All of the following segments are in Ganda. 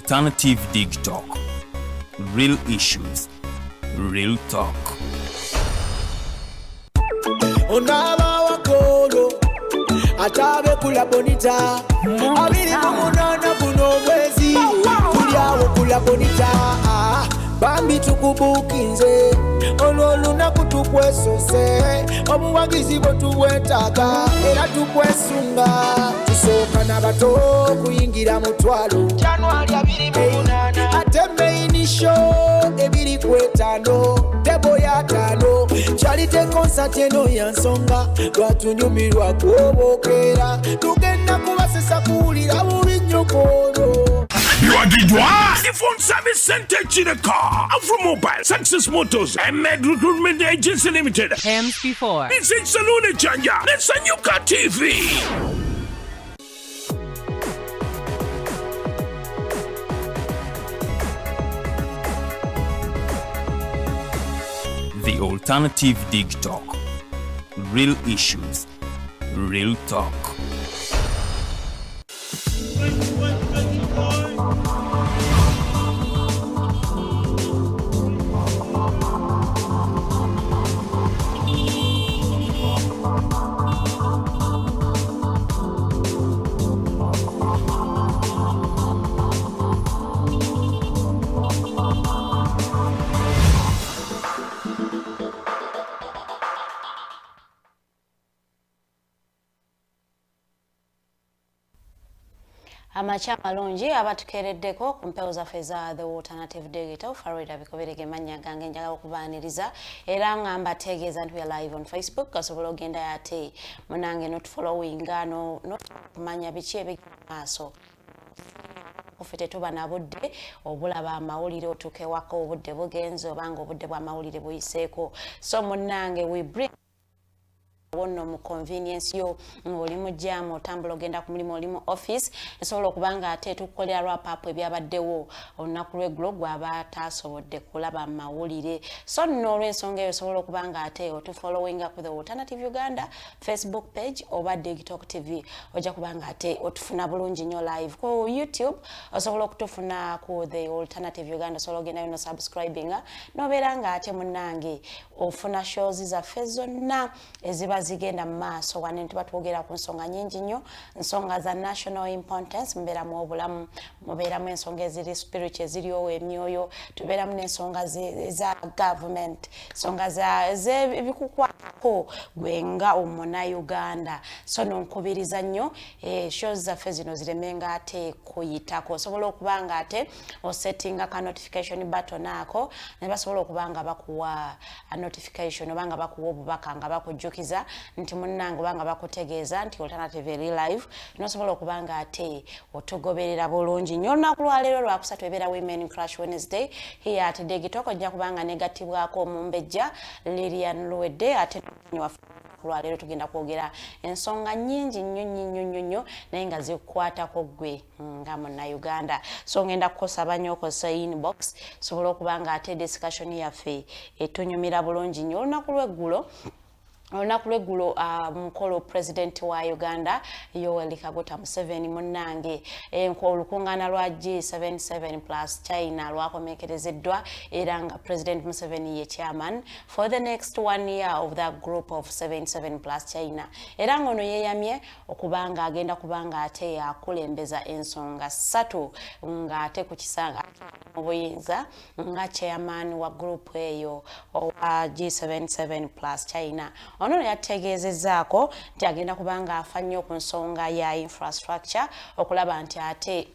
Alternative Dig Talk. Real issues, real talk. Onaba wakolo atabe kula bonita abiri munana kuno mwezi tuliawo kula bonita bambi tukubukinze ololuna kutukwesose obuwagizi botuwetaga era tukwesunga tusoka nabato kuyingira mutwalo January 28 ate main show ebiri kwetano tebo ya tano charite concert eno yansonga lwatunyumirwa kwobokera tugenda kubasesa kuwulira bubi nnyokolo. You are the one. The phone service center Chinaka. Afro Mobile, Success Motors, and Med Recruitment Agency Limited. MC4. This is Salune Chanja. It's a Nyuka TV. The Alternative Dig Talk. Real issues, real talk. Amacha malungi abatukereddeko ku mpewo zaffe za The Alternative Digital Farida bikoberege manya gange njagala okubaaniriza era nga mbategeeza nti we are live on Facebook kasobola ogenda ate munange not following no kumanya biki ebimaaso ofite tuba na budde obulaba amawulire otuke wako obudde bugenze obanga obudde bwa mawulire buyiseeko so munange we bring wono mu convenience yo oli mu jam otambula ogenda ku mulimu oli mu office esobola okubanga ate tukolera wrap up ebyabaddewo olunaku lw'eggulo gw'abatasobodde kulaba amawulire so nno olw'ensonga eyo osobola okubanga ate otufollowing ku The Alternative Uganda Facebook page oba TikTok TV ojja kubanga ate otufuna bulungi nnyo live ku YouTube osobola okutufuna ku The Alternative Uganda osobola ogendayo no subscribing nobeera nga ate munnange ofuna shows zaffe zonna eziba zigenda maaso wane ntuba twogera ku nsonga nyingi nnyo nsonga za national importance mbeera mu obulamu mubeeramu ensonga eziri spiritual eziriowo emyoyo tubeeramu n'ensonga za government ensonga z'ebikukwatako gwenga omuna Uganda so nonkubiriza nnyo shows zaffe zino ziremenga ate kuyitako osobola okubanga ate osettinga ka notification button ako ne basobola okubanga bakuwa notification obanga bakuwa obubaka nga bakujjukiza nti munnange banga bakutegeeza nti Alternative eri live nosobola okubanga ate otugoberera bulungi nnyo olunaku lwaleero lwakusatu ebeera Women Crash Wednesday here at Digital ojja kubanga negatibwako omumbejja Lilian Luwedde ate lwaleero tugenda kwogera ensonga nyingi nnyo naye nga zikukwatako ggwe nga munnauganda so ngenda kukusaba nnyo okozesa inbox sobola okubanga ate discussion yaffe etunyumira bulungi nnyo olunaku lw'eggulo mukolo president wa Uganda Yoweri Kaguta Museveni munnange olukungana lwa G77 plus China lwakomekerezeddwa era nga President Museveni ye chairman for the next 1 year of that group of 77 plus China era ngono yeyamye okubanga agenda kubanga ate yakulembeza ensonga 3 nga ate ku kisanga obuyinza nga chairman wa group eyo wa G77 plus China ono yategeezezaako nti agenda kubanga afannyo ku nsonga ya infrastructure okulaba nti ate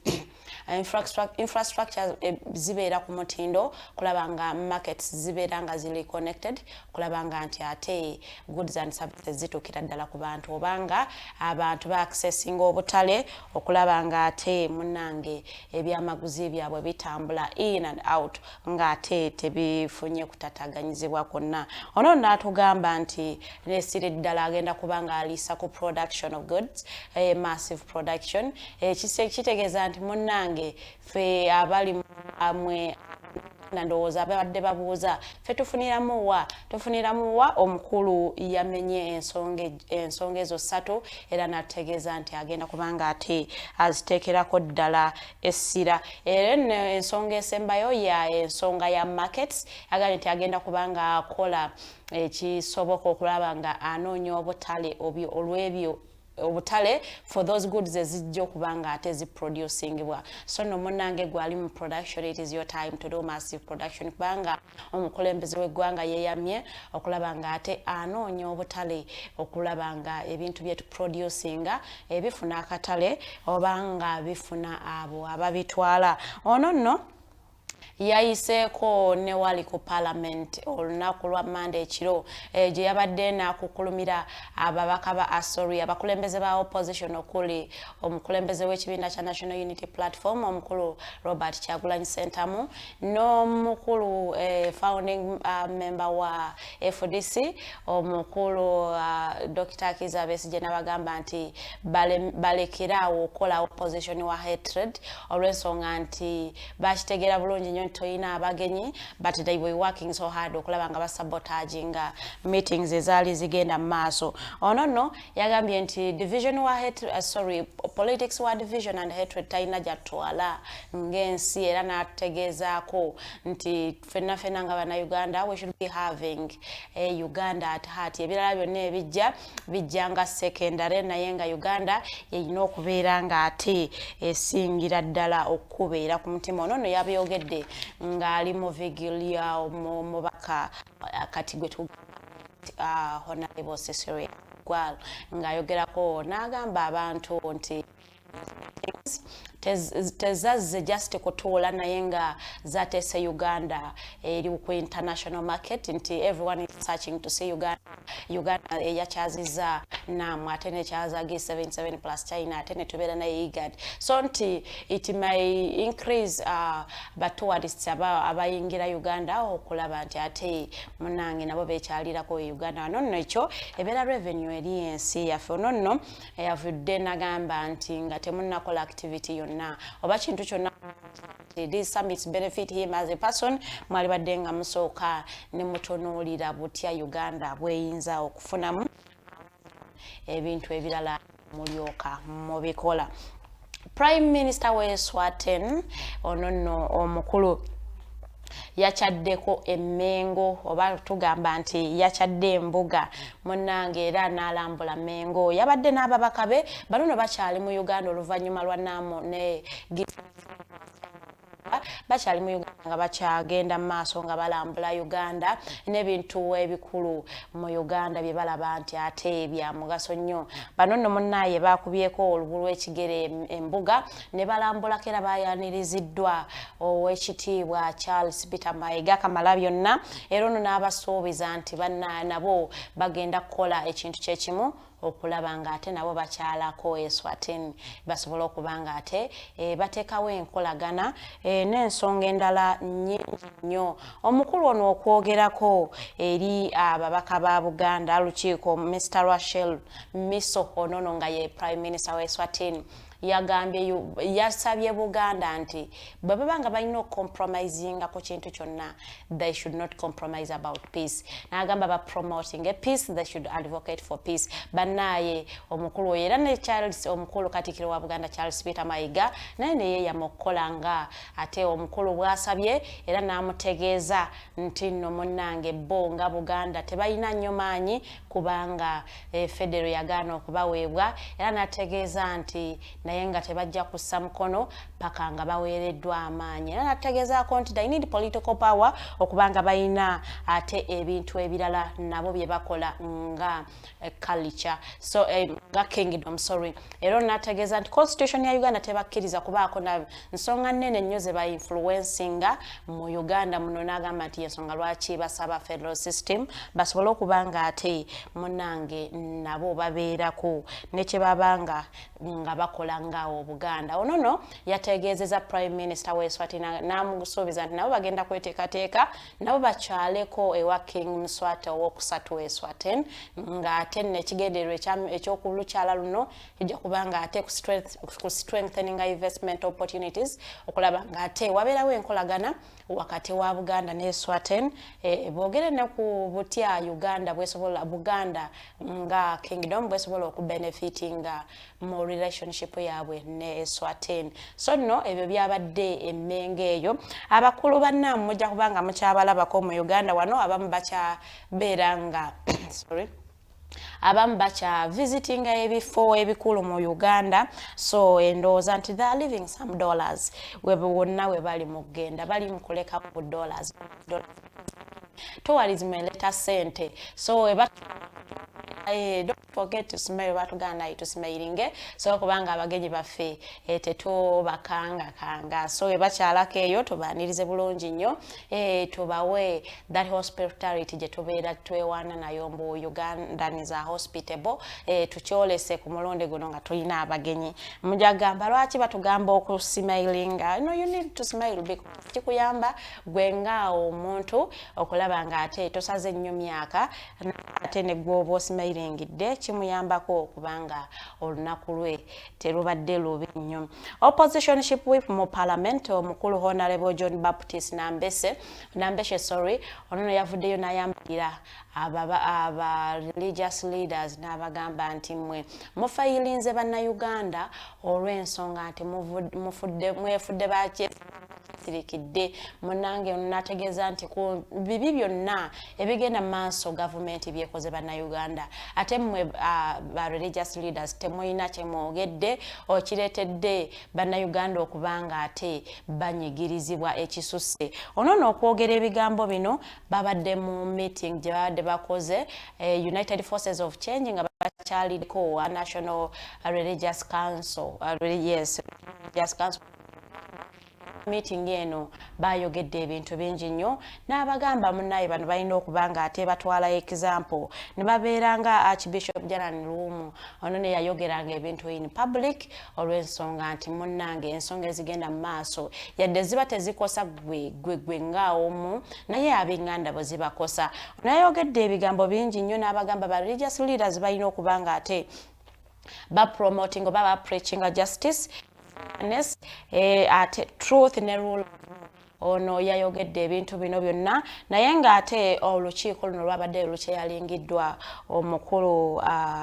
infrastructure zibeera ku mutindo kulaba nga markets zibeera nga zili connected kulaba nga nti ate goods and services zitukira ddala ku bantu obanga abantu ba accessinga obutale okulaba nga ate munnange ebyamaguzi byabwe bitambula in and out nga ate tebifunye kutataganyizibwa konna ono n'atugamba nti nesire ddala agenda kubanga alisa ku production of goods massive production kitegeeza nti munnange fe abali amwe ndowooza babadde babuuza ffe tufuniramu wa omukulu yamenye ensonga ezo 3 era nategeeza nti agenda kubanga ate aziteekerako ddala essira era ensonga esembayo ya ensonga ya markets agambye nti agenda kubanga akola ekisoboka okulaba nga anoonya obutale olw'ebyo obutale for those goods ezijja okubanga ate ziproducingibwa so no munange gwali mu production it is your time to do massive production kubanga omukulembeze w'eggwanga yeyamye okulaba nga ate anoonya obutale okulaba nga ebintu byetu producinga ebifuna akatale obanga bifuna abo ababitwala ono nno yayiseeko ne wali ku parliament olunaku lwa Monday ekiro gye yabadde n'akukulumira ababaka ba Asori abakulembeze ba opposition okuli omukulembeze w'ekibiina kya National Unity Platform omukulu Robert Kyagulanyi Ssentamu n'omukulu founding member wa FDC omukulu Dr. Kizza Besigye n'abagamba nti balekerawo okukola opposition wa hatred olw'ensonga nti bakitegeera bulungi nnyo toyina abagenyi but they were working so hard okulaba nga basabotaging meetings ezaali zigenda mu maaso ono nno yagambye nti division wa politics wa division and hatred tayina gyatwala ng'ensi era n'ategeezaako nti fenna nga bannayuganda we should be having a Uganda at heart ebirala byonna ebijja nga secondary naye nga Uganda yeyina okubeera nga ate esingira ddala okubeera ku mutima ono nno yabyogedde ngali mu vigilia omubaka kati gwe Honorable Cecilia Gwal ng'ayogerako n'agamba abantu nti tezazze just kutuula naye nga zateese Uganda eri ku international market nti everyone is searching to see Uganda eyakyazizza namwe ate nekyaza G77 plus China ate netubeera naye IGAD so nti it may increase tourists abayingira Uganda okulaba nti ate munange nabo bekyalirako Uganda ono nno ekyo ebeera revenue eri ensi yaffe ono nno yavudde nagamba nti nga temunnakola activity yonna oba kintu kyonna these summits benefit him as a person mwali badde nga musooka ne mutunuulira butya Uganda bweyinza okufunamu ebintu ebirala mulyoka mubikola. Prime Minister w'Eswatini ono nno omukulu yachaddeko emmengo oba tugamba nti yachadde embuga munnange era n'alambula Mengo yabadde n'ababaka be bano bakyali mu Uganda oluvannyuma lwa Namu ne bakyali mu Uganda nga bakyagenda mu maaso nga balambula Uganda n'ebintu ebikulu mu Uganda bye balaba nti ate bya mugaso nnyo bano nno munnaye bakubyeko olugulu ekigere embuga ne balambulako era bayaniriziddwa ow'ekitiibwa Charles Peter Mayiga kamala byonna era ono n'abasuubiza nti nabo bagenda kukola ekintu kyekimu okulaba nga ate nabo bakyalako Eswatini basobola okuba nga ate bateekawo enkolagana n'ensonga endala nnyingi nnyo omukulu ono okwogerako eri ababaka ba Buganda lukiiko Mr. Rachel Miso ono nga ye Prime Minister wa Eswatini yagambye yasabye Buganda nti bwe babanga balina compromising ku kintu kyonna they should not compromise about peace n'agamba ba promoting a peace they should advocate for peace bannaye omukulu era ne Charles omukulu katikiro wa Buganda Charles Peter Mayiga naye ne yamukola nga ate omukulu bwasabye era n'amutegeeza nti nno munnange bo nga Buganda tebalina nnyo maanyi kubanga federal yagaana okubaweebwa era n'ategeeza nti naye nga tebajja kussa mukono paka nga baweereddwa amaanyi era nategeezaako nti they need political power okubanga balina ate ebintu ebirala nabo bye bakola nga culture so nga kingdom era nategeeza nti constitution ya Uganda tebakkiriza kubaako na nsonga nnene nnyo ze ba influencinga mu Uganda muno n'agamba nti ensonga lwaki basaba federal system basobole okubanga ate munnange nabo babeerako nekye babanga nga bakola ngaawo Buganda. Ono no yategeezeza Prime Minister we Eswatini n'amusuubiza nti nabo bagenda kweteekateeka nabo bakyaleko ewa King Mswati ow'okusatu we Eswatini ng'ate n'ekigendererwa eky'okulukyala luno kijja kubanga ate ku strengthening investment opportunities okulaba ng'ate wabeerawo enkolagana wakati wa Buganda ne Eswatini boogere ne ku butya Uganda bwesobola Buganda nga Kingdom bwesobola okubenefitinga mu relationship yaabwe ne Eswatini. So no ebyo byabadde emmenge eyo abakulu bannaamu mujja kubanga mukyabalabako mu Uganda wano abamu bakyabeera nga sorry abamu bacha visiting ebifo ebikulu mu Uganda, so endowooza nti they are leaving some dollars wonna we bali mu kugenda bali mu kuleka ku dollars tourism eleta sente, so don't forget to smile batuganda to smilinge so kubanga abagenyi baffe tetubakanga so ebakyalako eyo tubanirize bulungi nnyo tubawe that hospitality gye tubeera twewaana nayo mbu Ugandans are hospitable tukyolese ku mulonde guno nga tulina abagenyi mujagamba lwaki batugamba okusmilinga no you need to smile because kikuyamba gwe nga omuntu okulaba nga ate tosaze nnyo myaka ate ne gwoba osmilingidde kimuyambako okubanga olunaku lwe terubadde lubi nnyo. Oppositionship whip mu parliament omukulu Honorable John Baptist Nambeshe ono yavuddeyo n'ayambalira aba religious leaders n'abagamba nti mwe mufayirinze bannayuganda olw'ensonga nti mwefudde bakirikidde munange nategeeza nti ku bibi byonna ebigenda maaso gavumenti byekoze bannayuganda ate mmwe ba religious leaders temulina kyemwogedde okireetedde bannayuganda okubanga ate banyigirizibwa ekisusse ono n'okwogera ebigambo bino babadde mu meeting gye babadde bakoze United Forces of Change nga bakyaliko National Religious Council Religious Council meeting eno bayogedde ebintu bingi nnyo n'abagamba munnaye bano balina okubanga ate batwala example ne babeeranga Archbishop Jalan Lumu ono ne yayogeranga ebintu in public olw'ensonga nti munnange ensonga ezigenda mu maaso yadde ziba tezikosa gwe nga omu naye ab'enganda bwe zibakosa nayogedde ebigambo bingi nnyo n'abagamba ba religious leaders balina okubanga ate promoting oba preaching justice ate truth ne rule ono yayogedde ebintu bino byonna naye ng'ate olukiiko luno lwabadde lukyeyalingiddwa omukulu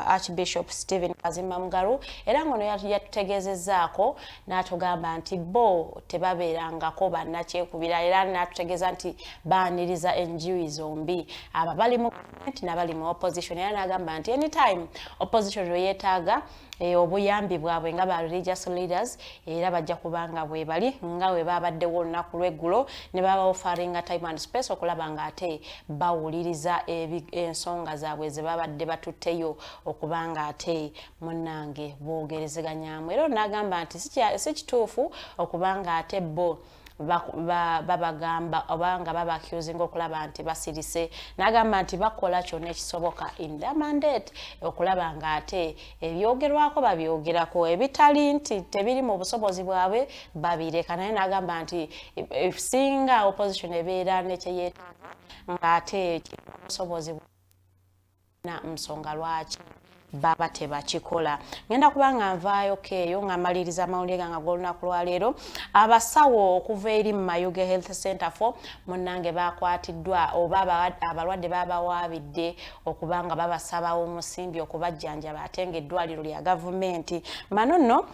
Archbishop Stephen Kazimba Mugalu era ngono yatutegeezezzaako n'atugamba nti bo tebabeerangako bannakyekubira era n'atutegeeza nti baaniriza enjuyi zombi aba bali mu government n'abali mu opposition era n'agamba nti anytime opposition lwe yeetaaga obuyambi bwabwe nga ba religious leaders era bajja kubanga bwe bali nga we babaddewo olunaku lw'eggulo ne baba offeringa time and space okulaba nga ate bawuliriza ensonga zaabwe ze babadde batutteyo okubanga ate munnange boogerezeganyaamu era n'agamba nti si kituufu okubanga ate bo babagamba obanga babaccusing okulaba nti basirise n'agamba nti bakola kyonna ekisoboka in the mandate okulaba nga ate ebyogerwako babyogerako ebitali nti tebiri mu busobozi bwabwe babireka naye n'agamba nti singa opposition ebeera nekyeyeetaaga ng'ate obusobozi na nsonga lwaki baba tebakikola. Ngenda kubanga nvaayo keeyo ngamaliriza amawulire gange g'olunaku lwaleero abasawo okuva eri mu Mayuge Health Center for munnange bakwatiddwa oba abalwadde babawaabidde okubanga babasabawo omusimbi okubajjanjaba ate ng'eddwaliro lya gavumenti manono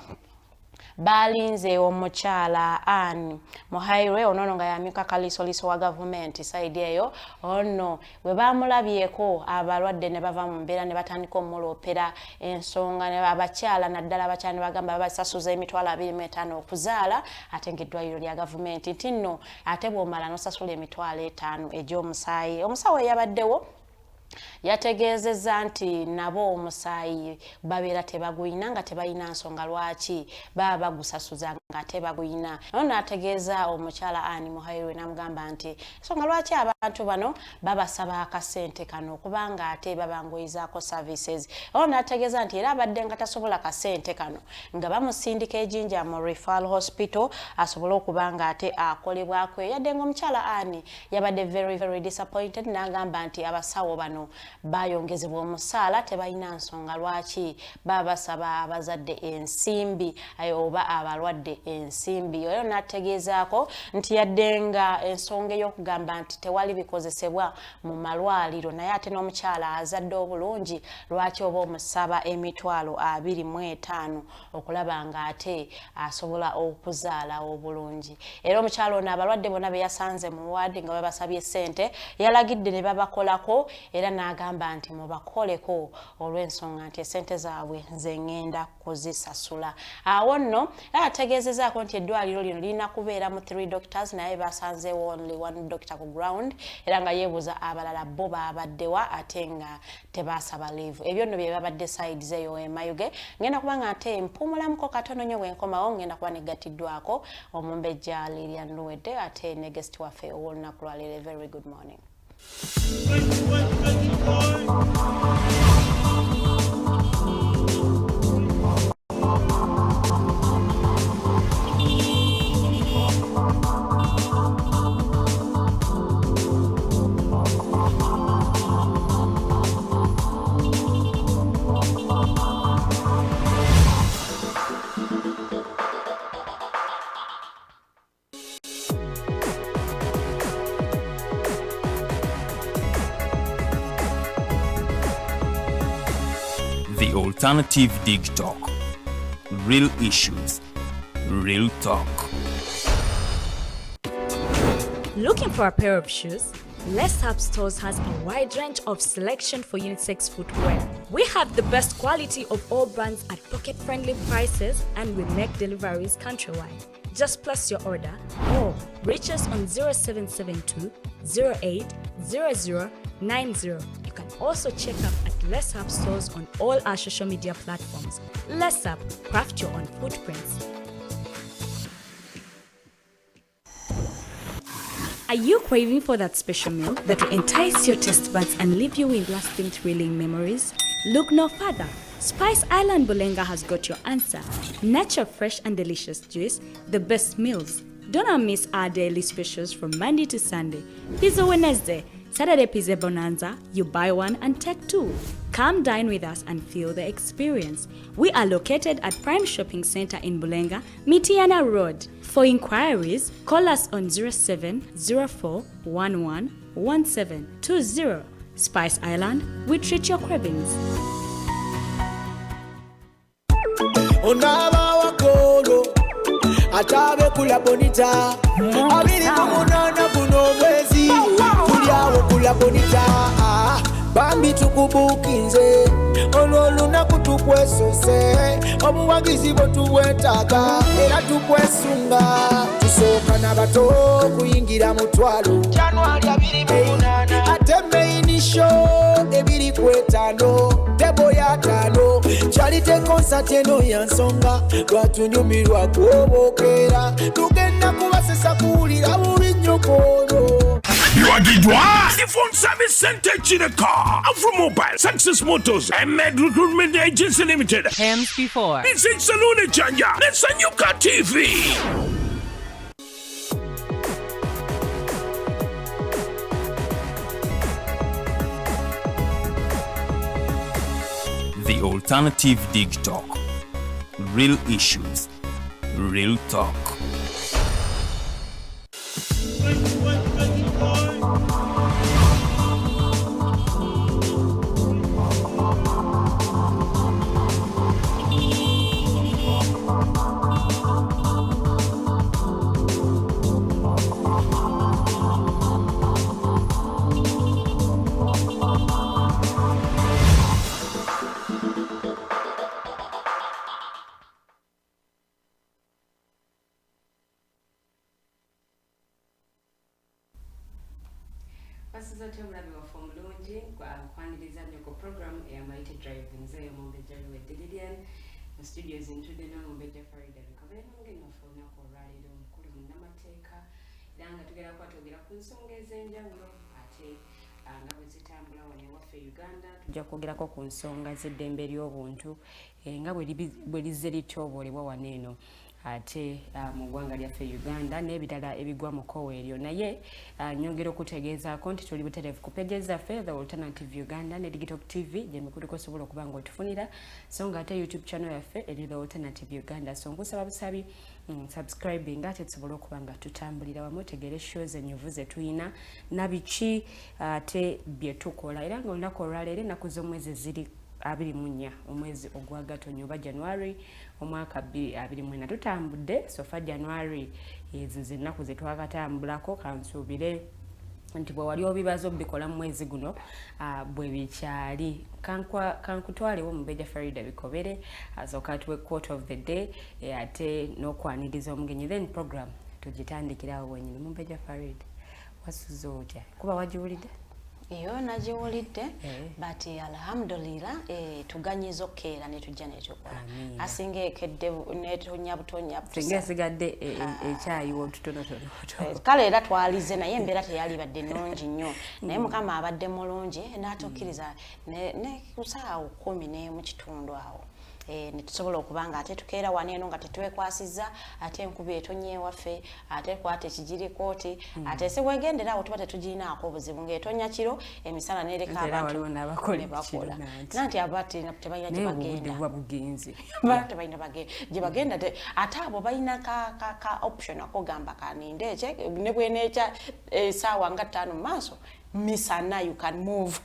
balinze omukyala Anne mu highway ono nga yamika kalisoliso wa gavumenti side eyo ono we bamulabyeko abalwadde ne bava mu mbeera ne batandika omulopera ensonga ne abakyala naddala abakyala ne bagamba babasasuza emitwalo 25 okuzaala ate ng'eddwaliro lya gavumenti nti nno ate bw'omala n'osasula emitwalo 5 egy'omusaayi omusawo eyabaddewo yategeezezza nti nabo omusaayi babeera tebaguyina nga tebalina nsonga lwaki baba bagusasuza nga tebaguyina. Ono n'ategeeza omukyala Annie Muhairwe n'amugamba nti ensonga lwaki abantu bano babasaba akasente kano kubanga ate babanguyizaako services. Ono n'ategeeza nti era abadde nga tasobola kasente kano nga bamusindika ejinja mu referral hospital asobole okuba nga ate akolebwako. Yadde ng'omukyala Annie yabadde very disappointed n'agamba nti abasawo bano bayongezebwa omusaala tebalina nsonga lwaki baba basaba abazadde ensimbi oba abalwadde ensimbi. Oyo n'ategeezaako nti yadde nga ensonga ey'okugamba nti tewali bikozesebwa mu malwaliro naye ate n'omukyala azadde obulungi lwaki oba omusaba emitwalo 25 okulaba nga ate asobola okuzaala obulungi. Era omukyala ono abalwadde bonna be yasanze mu waadi nga babasabye ssente yalagidde ne babakolako era n'agamba nti mubakoleko olw'ensonga nti essente zaabwe nze ngenda kuzisasula. Awo nno ategeezezaako nti eddwaliro lino lirina kubeera mu 3 doctors naye basanzeewo only 1 doctor ku ground era nga yeebuuza abalala bo babaddewa ate nga tebasaba leave. Ebyo nno bye babadde sides eyo emayuge. Ngenda kuba nga ate mpumulamuko katono nnyo bwenkomawo ngenda kuba negattiddwako omumbejja Lilian Luwedde ate ne guest waffe ow'olunaku lwaleero. Very good morning. The Alternative Dig Talk. Real issues, real talk. Looking for a pair of shoes? Les Hub Stores has a wide range of selection for unisex footwear. We have the best quality of all brands at pocket-friendly prices and we make deliveries countrywide. Just place your order or reach us on 0772 08 0090. You can also check up at Les Hub Stores on all our social media platforms. Les Hub, craft your own footprints. Are you craving for that special meal that will entice your taste buds and leave you with lasting thrilling memories? Look no further. Spice Island Bulenga has got your answer. Natural, fresh and delicious juice, the best meals. Don't miss our daily specials from Monday to Sunday. Pizza Wednesday, Saturday Pizza Bonanza, you buy one and take two. Come dine with us and feel the experience. We are located at Prime Shopping Center in Bulenga, Mitiana Road. For inquiries, call us on 0704 11 1720. Spice Island, we treat your cravings. Onaba wakolo atabe kula bonita abiri kumunana kuno mwezi tuliawo kula bonita bambi tukubukinze olwolunaku tukwesose obuwagizi bwe tuwetaaga era tukwesunga tusooka n'abato kuyingira mu twalo January 28 ate main show ebiri kwetano tebo ya tano charite concert eno yansonga lwatunyumirwa kwobokera tugenda kubasesa kuwulira bubi nnyo kwono. Ayogedde the phone service center Chireka Afro Mobile Success Motors and Med Recruitment Agency Limited. Hymns before. This is Salune Chanja. Let's Enkyuka TV. The Alternative Dig Talk. Real issues, real talk. Twasiza tebulabe waffe omulungi kwaniriza nnyo ku program eyamayite drive nze omumbejja Lilian mu studios ntudde n'omumbejja Farida Bikobere n'omugenyi waffe olunaku olwaleero omukulu Munnamateeka era nga tugera kwatwogera ku nsonga ez'enjawulo ate nga bwe zitambula wano ewaffe Uganda tujja kwogerako ku nsonga z'eddembe ly'obuntu nga bwe lizze lityoboolebwa wano eno ate mu ggwanga lyaffe Uganda n'ebirala ebigwa mu kkowe eryo naye nyongera okutegeezaako nti tuli butereevu ku pages zaffe The Alternative Uganda ne Digital TV gye mikulu osobola okuba nga otufunira so nga ate YouTube channel yaffe eri The Alternative Uganda so nkusaba busabi subscribing ate tusobole okuba nga tutambulira wamu otegeere shows ennyuvu ze tulina na biki ate bye tukola era nga olunaku olwaleero ennaku z'omwezi ziri 24 omwezi ogwa Gatonnya oba January omwaka 2024 tutambudde sofa January ezo zennaku ze twakatambulako kansuubire nti bwe wali obibazo bikola mu mwezi guno bwe bikyali kankutwalewo omumbejja Farida Bikobere asooka tuwe quote of the day ate n'okwaniriza omugenyi then program tugitandikirawo wenyini mumbejja Farida wasuze otya kuba wagiwulidde iyo nagiwulidde but alhamdulillah tuganyiza okkeera ne tujja ne tukola asinga ekedde netonya butonya singa sigadde ekyayiwo otutonotono kale era twalize naye embeera teyali badde nnungi nnyo naye mukama abadde mulungi n'atukkiriza ne kusaawa 10 mu kitundu awo nitusobola okubanga ate tukeera wano eno nga tetuwekwasizza ate enkuba etonnya ewaffe ate kwate ekigirikooti ate si bwegendera awo tuba tetugirinaako obuzibu ng'etonnya kiro emisana nereka abantu ne bakola nanti abati tebalina gye bagenda ate abo balina ka option akogamba kaninde ekye ne bweneekya essaawa nga 5 mu maaso misana you can move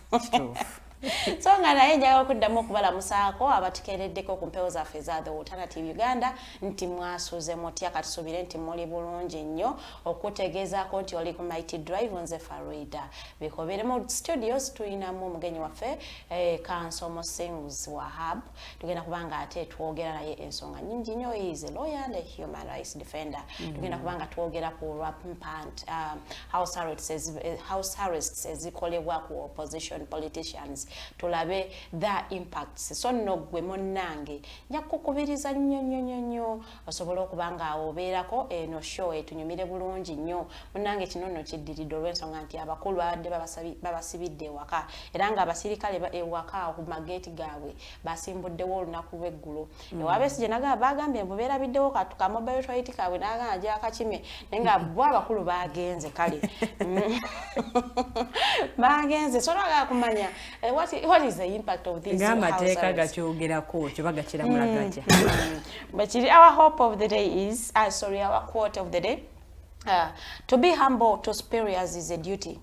so nga naye njaga okuddamu okubalamusaako abatukeereddeko ku mpewo zaffe za The Alternative Uganda nti mwasuuze mutya katusubire nti muli bulungi nnyo okutegeezaako nti oli ku Mighty Drive nze Farida Bikobere mu studios tulinamu omugenyi waffe Kanso Musinguzi Wahab tugenda kubanga ate twogera naye ensonga nnyingi nnyo is a lawyer and a human rights defender tugenda kubanga twogera ku rampant house arrests ezikolebwa ku opposition politicians tulabe the impacts so no gwe monnange nja kukubiriza nnyo osobola okubanga obeerako eno show etunyumire bulungi nnyo monnange kino nno kiddiridde olw'ensonga nti abakulu babadde babasibidde ewaka era nga abasirikale ewaka ku mageeti gaabwe basimbuddewo olunaku lw'eggulo ewabesigye nagamba bagambye mbu beerabiddewo ka mobile toilet kaabwe nagamba gyakakimye naye nga bo abakulu bagenze kale bagenze so nagala kumanya what is the impact of this ng'amateeka gakyogerako kyoba gakiramula gatya but our hope of the day is our quote of the day to be humble to superiors is a duty,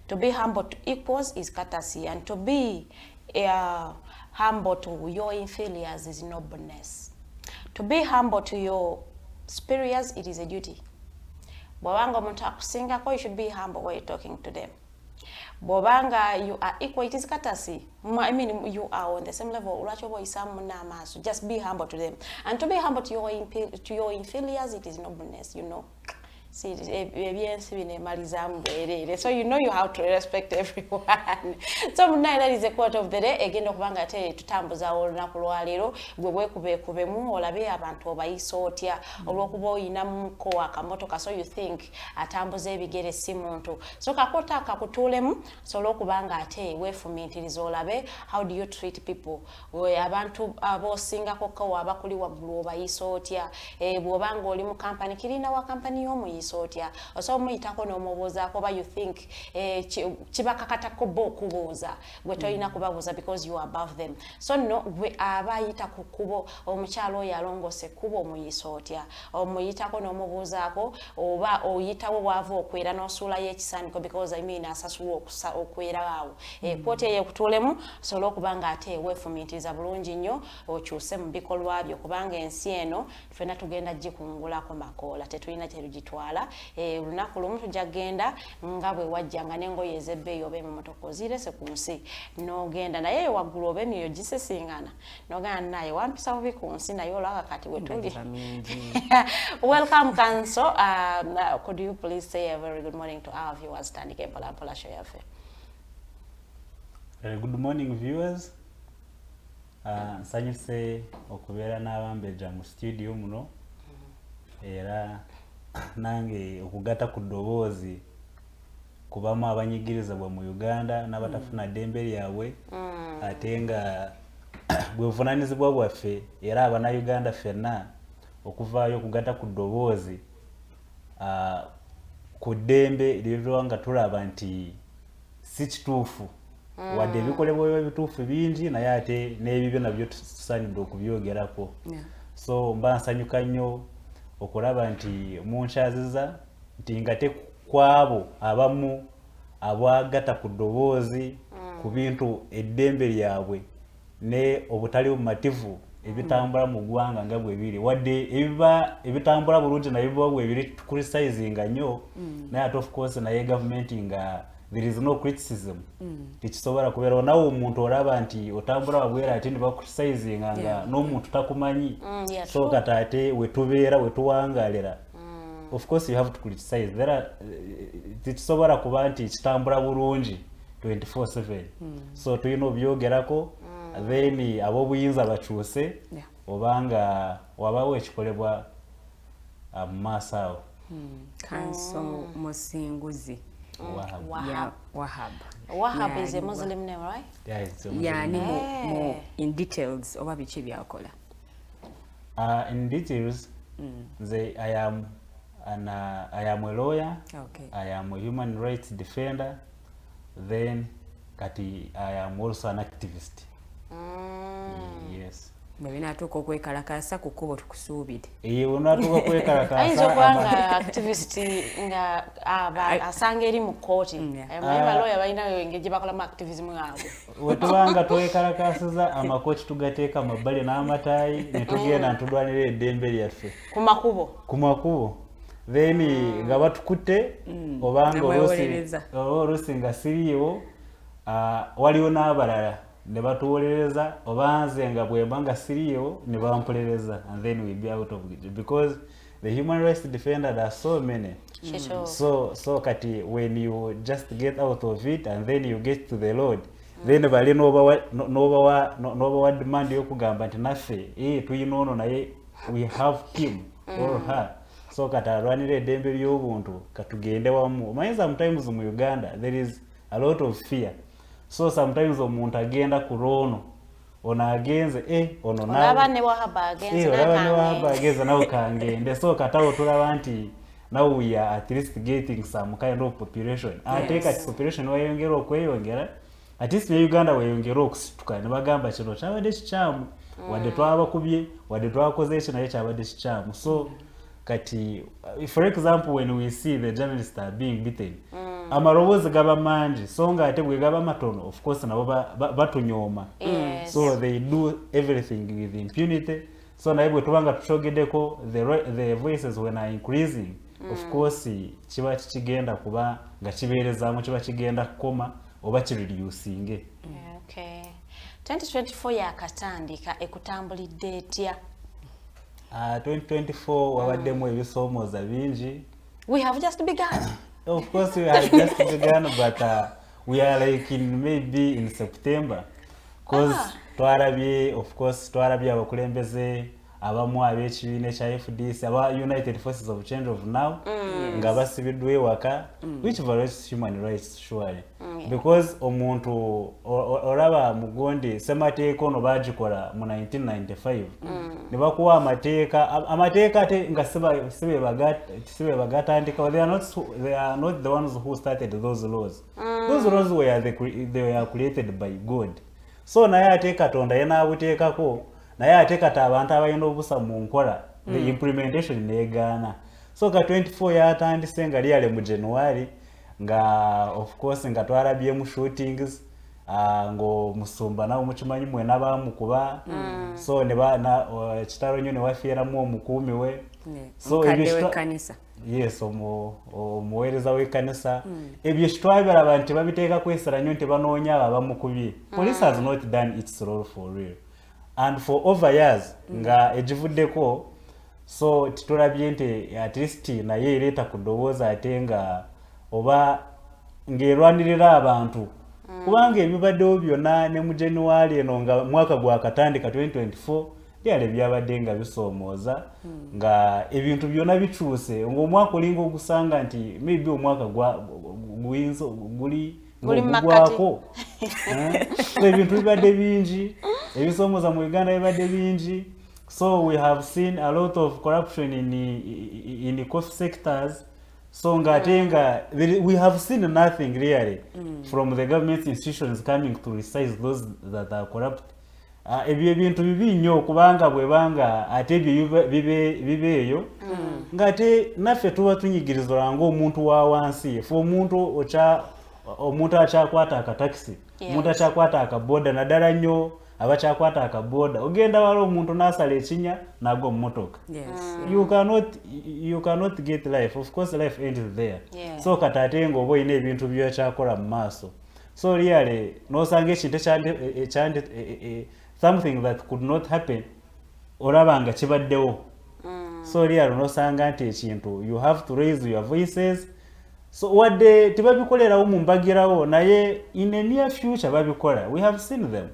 to be humble to equals is courtesy, and to be humble to your inferiors is nobleness. To be humble to your superiors, it is a duty. Bwabanga omuntu akusingako, you should be humble while you're talking to them. Bobanga you are equal, it is courtesy. I mean, you are on the same level. Just be humble to them. And to be humble to your inferiors, it is nobleness, you know. See, so you know you have to respect everyone. So that is the quote of the day. Again, okubanga te tutambuza olunaku lwaleero gwe bwekubekubemu olabe abantu obayisootya olw'okuba oyinamuko akamotoka so you think atambuza ebigere si muntu so kakota akakutuulemu so olw'okubanga ate weefumiitiriza olabe how do you treat people abantu aboosingako ko abakuli waggulu obayisootya bw'obanga oli mu kampani kirina wa kampani y'omuyiso otya oso muyitako n'omubuuzaako ba you think kibakakatako bo okubuuza gwe tolina kubabuuza because you are above them so no gwe abayita ku kkubo omukyalo oyo alongose ekkubo omuyisa otya omuyitako n'omubuuzaako oba oyitawo bw'ava okwera n'osuulayo ekisaaniko because I mean asasula okwera awo kwota eyo ekutuulemu sobola okuba nga ate weefumiitiriza bulungi nnyo okyuse mu bikolwa byo kubanga ensi eno ffenna tugenda gikungulako makoola tetulina terugitwala twala lunaku lumu tujja genda nga bwe wajjanga n'engoye ez'ebbeeyi oba emmotoka ozirese ku nsi n'ogenda naye waggulu oba eniyo gisesingana n'ogenda naye wampisa bubi ku nsi naye olaba kati we tuli. Welcome Kanso. Could you please say a very good morning to our viewers tandike mpolampola show yaffe? Good morning viewers. Nsanyuse okubeera n'abambeja mu studio muno era nange okugatta ku ddoboozi kubamu abanyigirizibwa mu Uganda n'abatafuna ddembe lyabwe ate nga bwe buvunaanyizibwa bwaffe era Abannayuganda ffenna okuvaayo okugatta ku ddoboozi ku ddembe lirwa nga tulaba nti si kituufu wadde ebikolebwa ebituufu bingi naye ate n'ebibyo nabyo tusaanidde okubyogerako. So mba nsanyuka nnyo okulaba nti munkyaziza nti nga tekwabo abamu abwagatta ku ddoboozi ku bintu eddembe lyabwe ne obutali bumativu ebitambula mu ggwanga nga bwe biri wadde ebitambula bulungi naye biba bwe biri tucriticizinga nnyo naye ate of course naye gavumenti nga there is no criticism tekisobola kubeerawo nawe omuntu olaba nti otambula wabwera ate ne bakucriticizinga nga n'omuntu takumanyi so kati ate wetubeera wetuwangaalira of course you have to criticize tekisobola kuba nti kitambula bulungi 24/7 so tulina obyogerako then ab'obuyinza bakyuse obanga wabawo ekikolebwa mu maaso awo. Kanso Musinguzi Wahab. Wahab is a Muslim name, right? Yeah, it's a Muslim name. More in details oba biki byakola? In details, I am a lawyer. Okay. I am a human rights defender. Then kati I am also an activist. Yes. Nebinatuuka okwekalakasa ku kkubo tukusuubire. Onatuuka okwekalakasa. Ayinza okubanga activist nga asanga eri mu kkooti. Abalooya balina engeri gye bakolamu activism yaabwe. We tubanga twekalakasiza amakooti tugateeka mabbali n'amataayi ne tugenda ntulwanira eddembe lyaffe. Ku makubo. Then nga batukutte obanga oluusi nga siriiwo waliwo n'abalala ne batuwolereza oba nze nga bwemba nga siriiwo ne bampolereza and then we be out of it because the human rights defenders are so many. So kati when you just get out of it and then you get to the Lord then bali nobawa demand y'okugamba nti naffe tuyina ono naye we have him or her. So kati alwanira eddembe ly'obuntu katugende wamu. Omanyi sometimes mu Uganda there is a lot of fear. So sometimes omuntu agenda ku loono ono agenze ono olaba ne Wahaba agenze nawe kangende. So katawo tulaba nti now we are at least getting some kind of population. Ate kati population wayongera okweyongera at least ne Uganda wayongera okusituka ne bagamba kino kyabadde kikyamu wadde twabakubye wadde twakoze ekyo naye kyabadde kikyamu. So kati for example when we see the journalists are being beaten amaloboozi gaba mangi so nga ate bwe gaba matono of course nabo batunyooma. So they do everything with impunity. So naye bwe tubanga tuchogeddeko the voices when are increasing of course kiba kikigenda kuba nga kibeerezaamu kiba kigenda kukoma oba kireducinge. 2024 yakatandika ekutambulidde etya? 2024 wabaddemu ebisoomooza bingi. We have just begun. Of course we have just begun but we are like maybe in September because twarabye of course twarabye abakulembeze abamu ab'ekibiina ekya FDC aba United Forces of Change of Now nga basibiddwa ewaka which violates human rights surely because omuntu olaba mugondi semateeka ono bagikola mu 1995 ne bakuwa amateeka ate nga sibe bagatandika. They are not the ones who started those laws. Those laws they were created by God. So naye ate Katonda yenaabuteekako naye ate kati abantu abalina obusa mu nkola the implementation neegaana. So ka 24 yatandise nga lyale mu January nga of course nga twalabyemu shootings ng'omusumba nawe mukimanyi mwena baamukuba so kitalo nnyo ne wafiiramu omukuumi we. So yes omuweereza w'ekkanisa ebyo kitwabira abantu babiteeka kwesera nnyo nti banoonya abo abamukubye. Police has not done its role for real and for over years nga egivuddeko so titulabye nti at least naye ereeta ku ddoboozi ate nga oba ng'erwanirira abantu kubanga ebibaddewo byonna ne mu January eno nga mwaka gwakatandika 2024 byali byabadde nga bisoomooza nga ebintu byonna bikyuse ng'omwaka olinga ogusanga nti maybe omwaka guli ng'ogugwako. So ebintu bibadde bingi ebisoomooza mu Uganda bibadde bingi. So we have seen a lot of corruption in the court sectors. So ngatenga we have seen nothing really from the government institutions coming to resize those that are corrupt. Ebyo ebintu bibi nnyo kubanga bwebanga ate bibeeyo ngate naffe tuba tunyigirizwa ng'omuntu wa wansi fe omuntu akyakwata akatakisi omuntu akyakwata akaboda naddala nnyo abakyakwata akaboda ogenda wala omuntu n'asala ekinya nagwa mu motoka. You cannot get life. Of course life ends there. So katate ng'oba olina ebintu by'okyakola mu maaso. So really n'osanga ekintu something that could not happen olaba nga kibaddewo. So really n'osanga nti ekintu you have to raise your voices. So wadde tebabikolerawo mu mbagirawo naye in the near future babikola. We have seen them.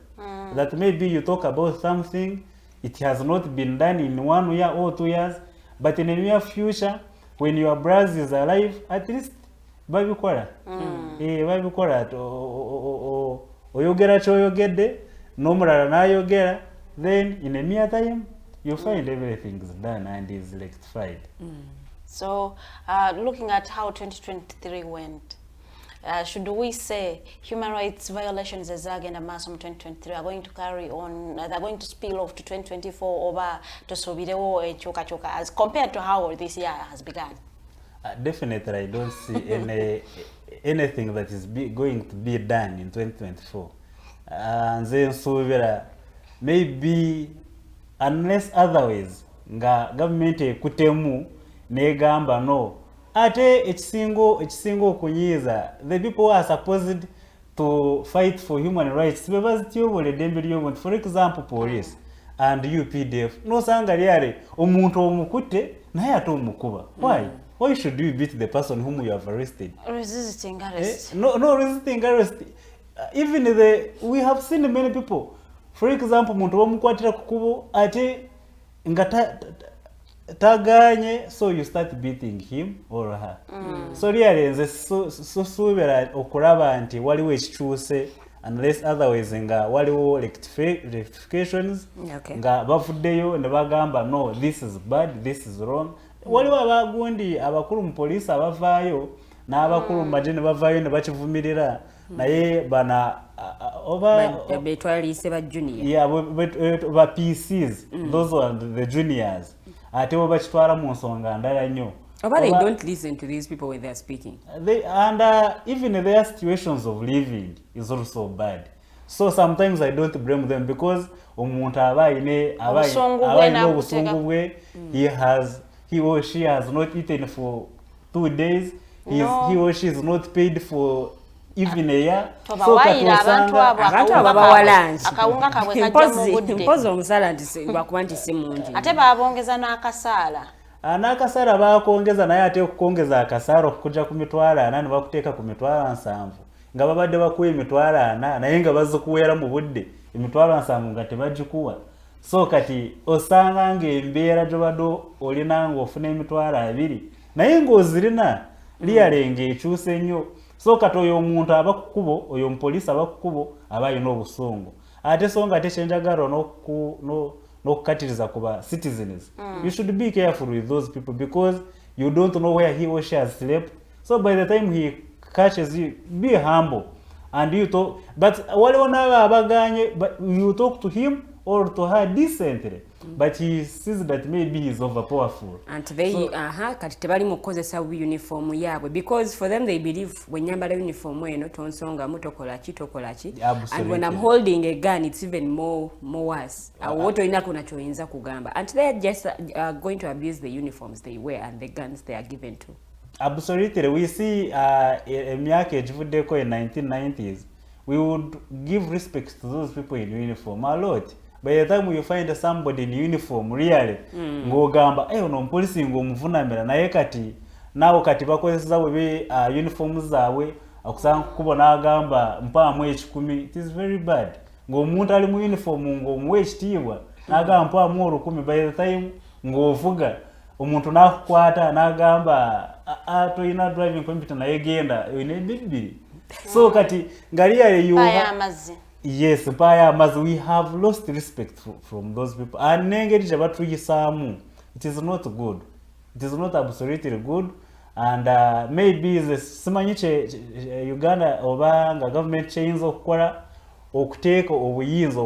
That maybe you talk about something, it has not been done in 1 year or 2 years, but in the near future, when your brother is alive, at least babikola. Babikola oyogera ky'oyogedde n'omulala n'ayogera, then in the near time you find everything is done and is rectified. So looking at how 2023 went, should we say human rights violations as agenda mass 2023 are going to carry on, they're going to spill off to 2024 over to sobirewo enkyukakyuuka as compared to how this year has begun? Definitely I don't see anything that is going to be done in 2024. Nze nsuubira maybe unless otherwise nga government ekutemu negamba no ate ekisingo okunyiiza the people who are supposed to fight for human rights bebazityobola eddembe ly'obuntu. For example police and UPDF nosanga lyale omuntu omukutte naye ate omukuba. Why should you beat the person whom you have arrested? Resisting arrest. No resisting arrest. Even we have seen many people, for example muntu bamukwatira ku kubo ate nga tagaanye, so you start beating him or her. So really nze suubira okulaba nti waliwo ekikyuse unless otherwise nga waliwo rectifications nga bavuddeyo ne bagamba no this is bad, this is wrong. Waliwo abagundi abakulu mu police abavaayo n'abakulu mu magye ne bavaayo ne bakivumirira naye bana oba betwalise ba junior ba PCs, those are the juniors. Ate oba kitwala mu nsonga ndala nnyo. But they don't listen to these people when they are speaking. Even their situations of living is also bad. So sometimes I don't blame them because omuntu abayine obusungu bwe, he or she has not eaten for 2 days. He or she is not paid for even a year. So abantu abawalanchi akawunga kabwe kajja mu budde. Mpozo omusala bakuba nti si mungi. Ate babongeza n'akasaala. N'akasaala bakongeza naye ate okukongeza akasaala okujja ku mitwalo 4 ne bakuteeka ku mitwalo 7 nga babadde bakuwa emitwalo 4 naye nga bazikuweera mu budde emitwalo 7 nga tebagikuwa. So kati osanga ng'embeera gy'obadde olina ng'ofuna emitwalo 2 naye ng'ozirina lyalenge ekyuse nnyo. So kati oyo omuntu abakukubo oyo omupoliisi abakukubo aba alina obusungu ate so nga tekyenjagala n'okukatiriza ku ba citizens. You should be careful with those people because you don't know where he or she has slept. So by the time he catches you, be humble and you talk. But waliwo n'abo abaganye, but you talk to him or to her decently. but he sees that maybe he's overpowerful. And they kati tebali mukozesa uniform yaabwe because for them they believe when nyambala uniform eno tonsonga mutokola ki. And when I'm holding a gun it's even more worse. What inako nachoyinza kugamba. And they are just going to abuse the uniforms they wear and the guns they are given to. Absolutely. We see emyaka egivuddeko in 1990s, we would give respect to those people in uniform a lot. By the time you find somebody in uniform really ng'ogamba ono omupolisi ng'omuvunamira naye kati naawe kati bakozesa bwe uniforms zaabwe akusanga kukubona agamba mpaamu 10. It is very bad. Ng'omuntu ali mu uniform ng'omuwa ekitiibwa n'agamba mpaamu 10. By the time ng'ovuga omuntu n'akukwata n'agamba toyina driving permit naye genda oyina ebbiri. So kati ngaliale yes, we have lost respect from those people. And nengeri jabatuyisaamu, it is not good. It is not absolutely good. And maybe the simanyiche Uganda obanga government chains okukola okuteeka obuyinza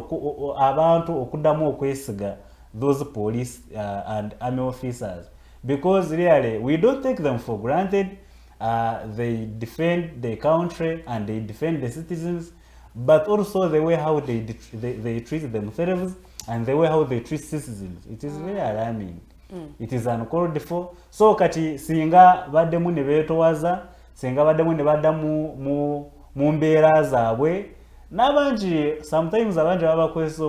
abantu okuddamu okwesiga those police and army officers, because really we don't take them for granted. They defend the country and they defend the citizens, but also the way how they treat themselves and the way how they treat citizens. It is very alarming. It is uncalled for. So kati singa baddemu ne beetowaza, singa baddemu ne badda mu mbeera zaabwe, n'abangi sometimes abangi babakozesa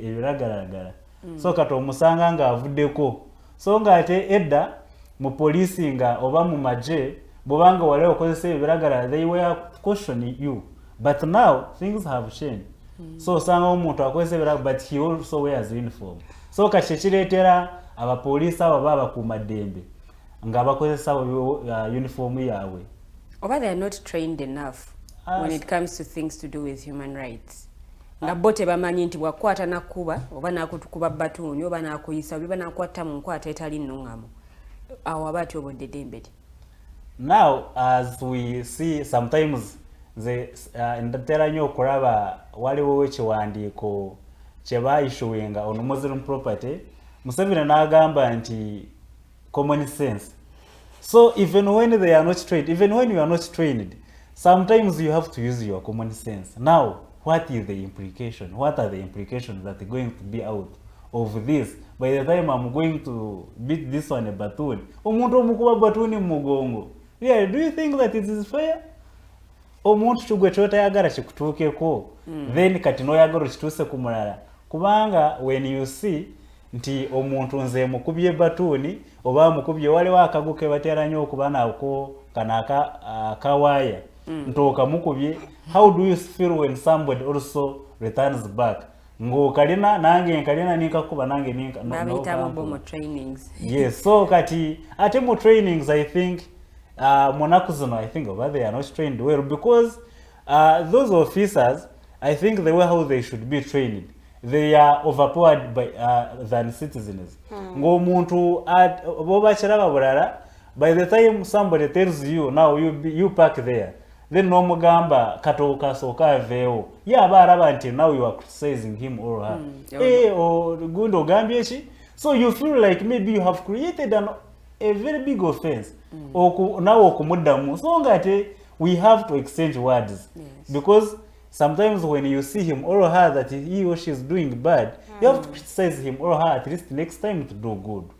ebiragalagala. So kati omusanga ng'avuddeko. So ng'ate edda mu polisi nga oba mu magye bobanga wale okozesa ebiragala, they were cautioning you. But now things have changed. So sanga omuntu akozesa ebiragala, but he also wears uniform. So kati kireetera abapoliisi abo baba kumaddembe nga bakozesa uniform yaabwe. Oba they are not trained enough when it comes to things to do with human rights. Nga bote bamanyi nti bwakwata nakuba oba nakutukuba batuuni oba nakuyisa oba nakwata mu nkwata etali nnungamu. Awabati obodedembedi. Now as we see sometimes ndatera nnyo okulaba waliwo ekiwandiiko kye baayishuwinga on Muslim property. Museveni n'agamba nti common sense. So even when they are not trained, even when you are not trained, sometimes you have to use your common sense. Now what is the implication? What are the implications that are going to be out of this? By the time I'm going to beat this one a batoon, omuntu omukuba batooni mu mugongo. Yeah, do you think that it is fair? Omuntu kigwe kyotayagala kikutuukeko, then kati n'oyagala kituuse ku mulala. Kubanga when you see nti omuntu nze mukubye batooni oba mukubye waliwo akagu ke batera nnyo okuba nako kana kawaya ntooka mukubye, how do you feel when somebody also returns back? Ngo kalina nange kalina ninkakuba nange ninka no trainings. Yes, so kati ate mu trainings I think monaku zino I think over they are not trained well, because those officers, I think the way how they should be trained, they are overpowered by than citizens. Ngo muntu boba kiraba bulala, by the time somebody tells you now you park there, then no mugamba katoka soka veo yaba araba nti now you are criticizing him or her. Or gundo gambye ki, so you feel like maybe you have created a very big offense. Now okumuddamu, so ngate we have to exchange words. Yes. Because sometimes when you see him or her that he or she is doing bad, you have to criticize him or her at least next time to do good.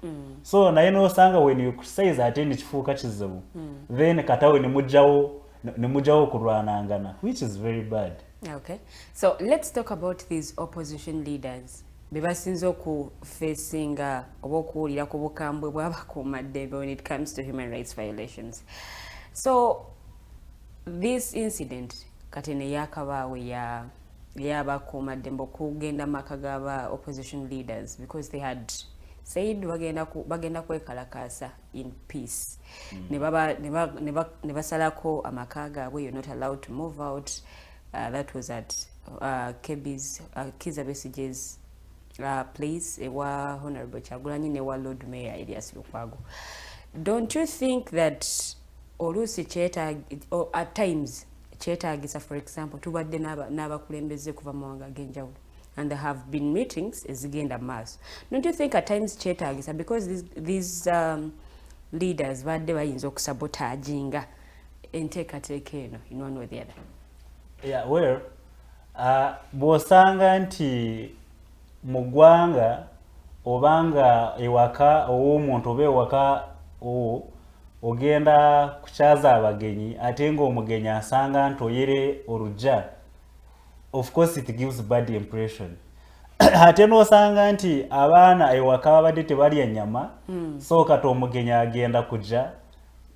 So na ino sanga when you criticize ate ni kifuuka kizibu, then katawe ni mujawo kurwanangana, which is very bad. Okay, so let's talk about these opposition leaders. Bebasinzo ku facing obokuwulira ku bukambwe bw'abakuumaddembe when it comes to human rights violations. So this incident katene yakabaawe y'abakuumaddembe okugenda maka g'aba opposition leaders, because they had said bagenda kwekalakaasa in peace. Ne basalako amaka gaabwe, you're not allowed to move out. That was at Kizza Besigye's place, ewa Honorable Kyagulanyi newa Lord Mayor Elias Lukwago. Don't you think that oluusi or at times kyetaagisa, for example, tubadde n'abakulembeze kuva mu mawanga ag'enjawulo, and there have been meetings ezigenda maaso. Don't you think at times kyetaagisa because these leaders badde bayinza okusabotaaginga enteekateeka eno in one or the other? Yeah, well, bw'osanga nti mu ggwanga obanga ewaka ow'omuntu oba ewaka ogenda kukyaza abagenyi ate ng'omugenyi asanga nti oyere olugya, of course it gives bad impression. Ate n'osanga nti abaana ewaka babadde tebalya nnyama, so kati omugenyi agenda kujja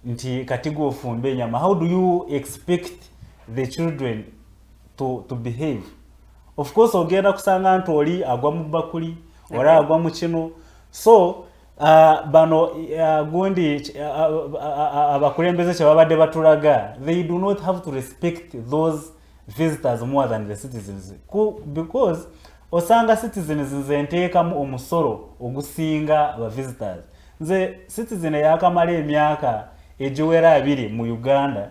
nti kati gw'ofumba ennyama. How do you expect the children to behave? Of course ogenda kusanga nti oli agwa mu bakuli ora agwa mu kino. So bano gundi abakulembeze kye babadde batulaga, they do not have to respect those visitors more than the citizens, because osanga citizens nze nteekamu omusolo ogusinga aba visitors. Nze citizen yakamala emyaka egiwera 2 mu Uganda,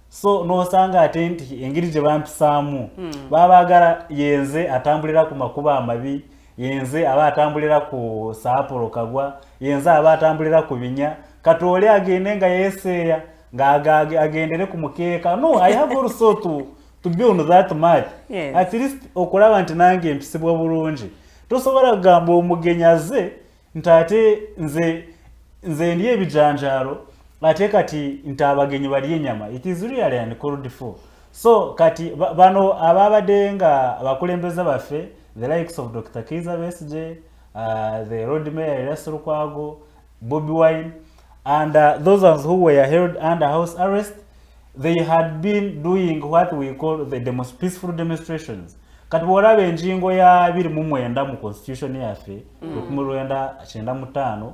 so n'osanga ate nti engeri gye bampisaamu babaagala yenze atambulira ku makuba amabi, yenze aba atambulira ku saapolo kagwa, yenze aba atambulira ku binya, kati oli agende nga yeeseeya ng'agendere ku mukeeka. No, I have also to be on that much. Yes. At least okulaba nti nange mpisibwa bulungi. Tosobola kugamba omugenyi azze nti ate nze ndi ebijanjaalo ate kati nti abagenyi balya ennyama. It is really uncalled for. So kati bano ababadde nga abakulembeze baffe, the likes of Dr. Kiza Besigye, the Road Mayor Erasto Lukwago, Bobi Wine, and those ones who were held under house arrest, they had been doing what we call the peaceful demonstrations. Kati bw'olaba enjingo ya 29 mu constitution yaffe 1995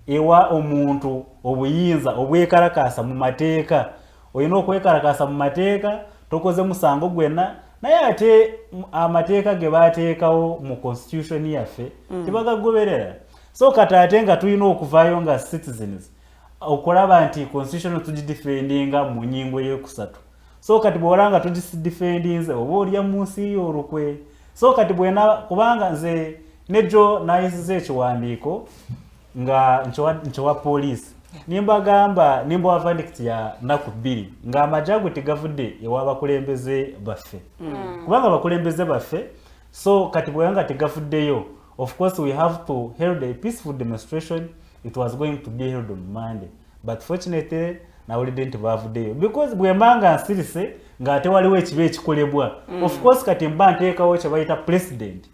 ewa omuntu obuyinza obwekalakasa mu mateeka. Olina okwekalakasa mu mateeka, tokoze musango gwenna, naye ate amateeka ge baateekawo mu constitution yaffe tebagagoberera. So kati ate nga tulina okuvaayo nga citizens okulaba nti constitution tugidefendinga mu nyingo y'ekusatu. So kati bw'olanga tugidefendinze oba olya mu nsi y'olukwe. So kati bwena kubanga nze nejo nayisiza ekiwandiiko nga nchowa police nimbagamba nimba verdict ya naku 2 nga amajagu tegavudde ewabakulembeze baffe kubanga bakulembeze baffe. So kati bwanga tegavuddeyo, of course we have to hold a peaceful demonstration. It was going to be held on Monday, but fortunately now we didn't bavuddeyo because bwembanga nsirise nga ate waliwo ekibe ekikolebwa. Of course kati mba nteekawo kye bayita president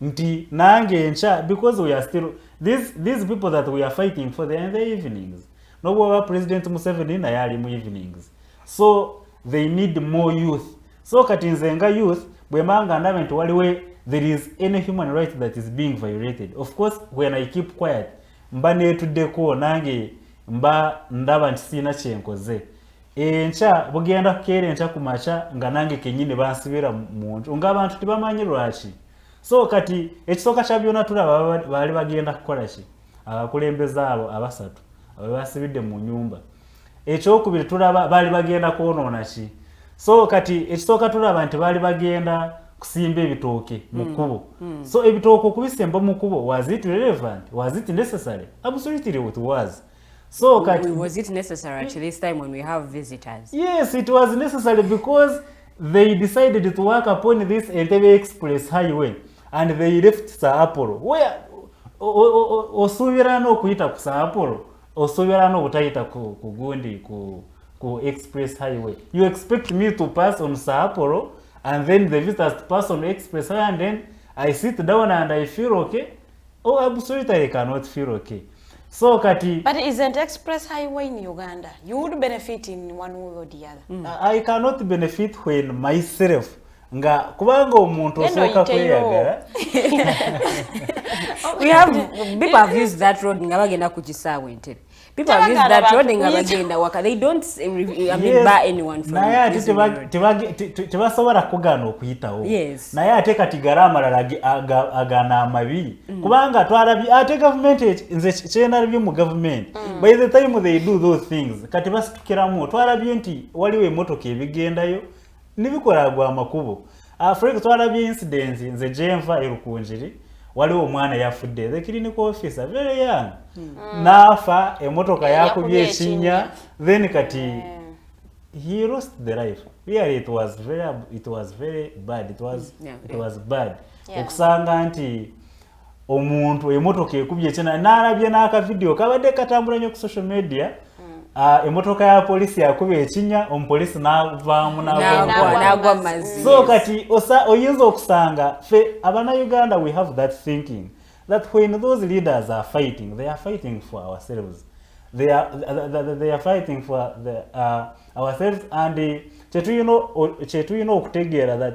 nti nange encha, because we are still these people that we are fighting for, they are in the evenings. No bwaba President Museveni naye ali mu evenings, so they need more youth. So kati nze nga youth bwembanga ndabe nti waliwo there is any human right that is being violated, of course when I keep quiet mba netuddeko nange mba ndaba nti sina kyenkoze. Encha bugenda kukeera encha kumacha nga nange kenyine bansibira munju ng'abantu tebamanyi lwaki. So kati ekisooka kya byonna tulaba baali bagenda kukola ki? Abakulembeze abo abasatu abasibidde mu nyumba. Ekyokubiri tulaba baali bagenda kwonoona ki? So kati ekisooka tulaba nti baali bagenda kusimba ebitooke mu kkubo. So ebitooke okubisimba mu kkubo, was it relevant? Was it necessary? Absolutely it was. So kati was it necessary at this time when we have visitors? Yes, it was necessary because they decided to work upon this Entebbe Express highway and they left Saapolo. Where osuubira n'okuyita ku Saapolo, osuubira n'obutayita ku gundi ku express highway. You expect me to pass on Saapolo and then the visitors to pass on express highway and then I sit down and I feel okay? Oh, absolutely I cannot feel okay. So kati, but isn't express highway in Uganda? You would benefit in one way or the other. I cannot benefit when myself nga kubanga omuntu osooka kweyagala. We have people have used that road nga bagenda ku kisaawe Entebbe. People have used that road nga bagenda waka. They don't buy anyone from naye ate tebasobola kugaana okuyitawo. Naye ate kati garamalala agaana amabi kubanga twalabye ate government nze kyenalabye mu government by the time they do those things kati basitukiramu twalabye nti waliwo emmotoka ebigendayo nibikola gwa makubo Afrika twalabye incidents nze jenva erukunjiri waliwo omwana yafudde the clinical officer very young nafa emotoka yakubye ekinya then kati he lost the life. Really it was very bad. It was bad. Okusanga nti omuntu emotoka ekubye ekinya nalabye n'aka video kabadde katambula nnyo ku social media. Emotoka ya polisi yakubye ekinya omupolisi n'avaamu n'agwa mazzi. So kati oyinza okusanga fe abana Uganda we have that thinking that when those leaders are fighting, they are fighting for ourselves. They are fighting for ourselves, and chetu okutegeera that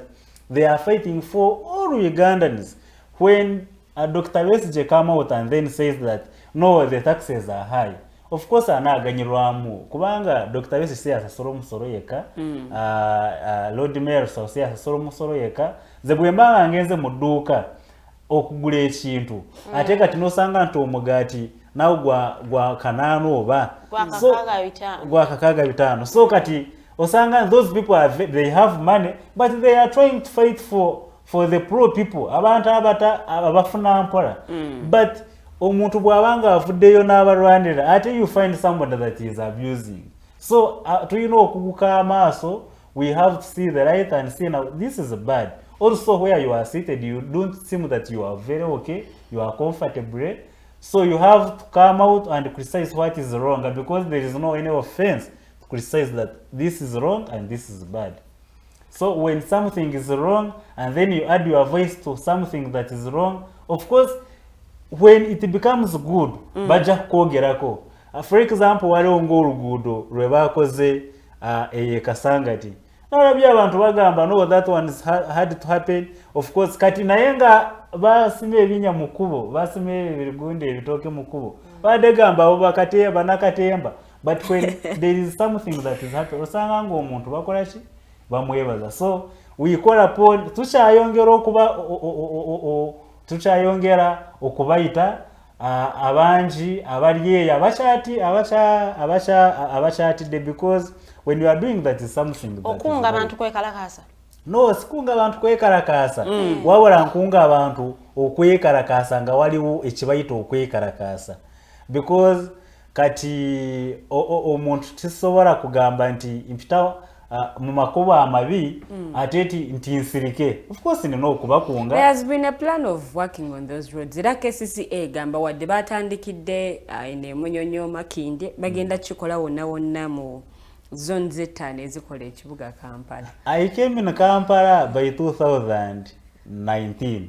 they are fighting for all Ugandans. When Dr. Wesije come out and then says that no, the taxes are high, of course anaganyirwamu kubanga Dr. Wesije says asasoro musoro yeka, Lord Mayor says asasoro musoro yeka, ze bwembanga ngenze mu dduuka okugula ekintu ate kati nosanga nti omugati nawo gwa kanano oba gwa kakaga bitano. So kati osanga those people they have money but they are trying to fight for the poor people, abantu abafuna mpola. But omuntu bwabanga avuddeyo n'abalwanira ate you find somebody that is abusing. So okuguka amaaso, we have to see the right and see now this is bad. Also where you are seated, you don't seem that you are very okay, you are comfortable. So you have to come out and criticize what is wrong, and because there is no any offense to criticize that this is wrong and this is bad. So when something is wrong and then you add your voice to something that is wrong, of course when it becomes good baja kwogerako. For example waliwo ng'oluguudo lwe bakoze Kasangati. Nalabye abantu bagamba no that one is hard to happen. Of course kati naye nga basime ebinya mukubo, basime ebirgunde ebitoke mukubo, badegamba abo bakatemba nakatemba. But when there is something that is happening, osanga ngo omuntu bakola ki bamwebaza. So we call upon tukyayongera okubayita abanji abaliye abachatide, because when you are doing that is something that okunga abantu kwekalakasa. No, sikunga abantu kwekalakasa. Wabula nkunga abantu okwekalakasa nga waliwo ekibayita okwekalakasa. Because kati omuntu tisobola kugamba nti mpita mu makubo amabi ateti nti nsirike. Of course nino okubakunga. There has been a plan of working on those roads. Era KCCA gamba wadde batandikidde ene Munyonyo Makinde bagenda kikola wonna mu zone zetane ezikola ekibuga Kampala. I came in Kampala by 2019.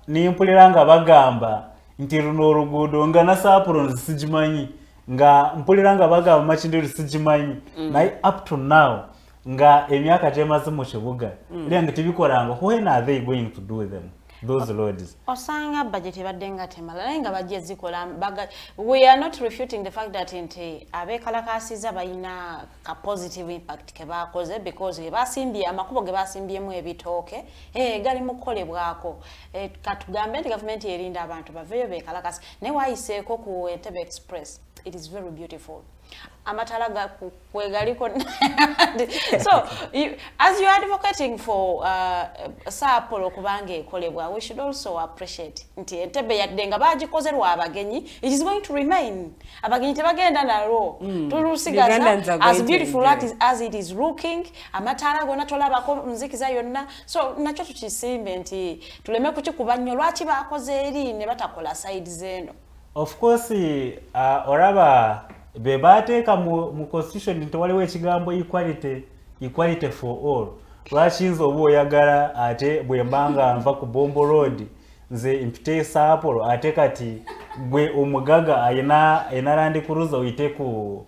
Nimpulira nga bagamba nti runo oluguudo nga na Saaporo nsijimanyi, nga mpulira nga bagamba Makinde nsijimanyi. Naye up to now nga emyaka gyemaze mu kibuga era nga tibikolanga. When are they going to do them, those roads? Osanga budget ebadde nga temala naye nga bajje zikola. We are not refuting the fact that nti abekalakasiza balina a positive impact ke bakoze, because basimbye amakubo ge basimbyemu ebitooke gali mukolebwako. Katugambe nti government erinda abantu baveyo bekalakasi ne wayiseeko ku Entebbe Express. It is very beautiful. Amatalaga kwegaliko. So as you are advocating for Saaporo kubanga ekolebwa, we should also appreciate nti Entebbe yadde nga bagikozerwa abagenyi, it is going to remain. Abagenyi tebagenda nalwo. Tulusigaza as beautiful as it is looking. Amatala gonna tolabako nzikiza yonna. So nakyo tukisimbe nti tuleme kukikuba nnyo lwaki bakoze eri ne batakola side zeno. Of course oraba bebateeka mu constitution nti waliwo ekigambo equality for all. Lwakiyinza oba oyagala ate bwembanga nva ku Bombo Road nze mpite Saaporo ate kati gwe omugaga ayina Land Cruiser oyite ku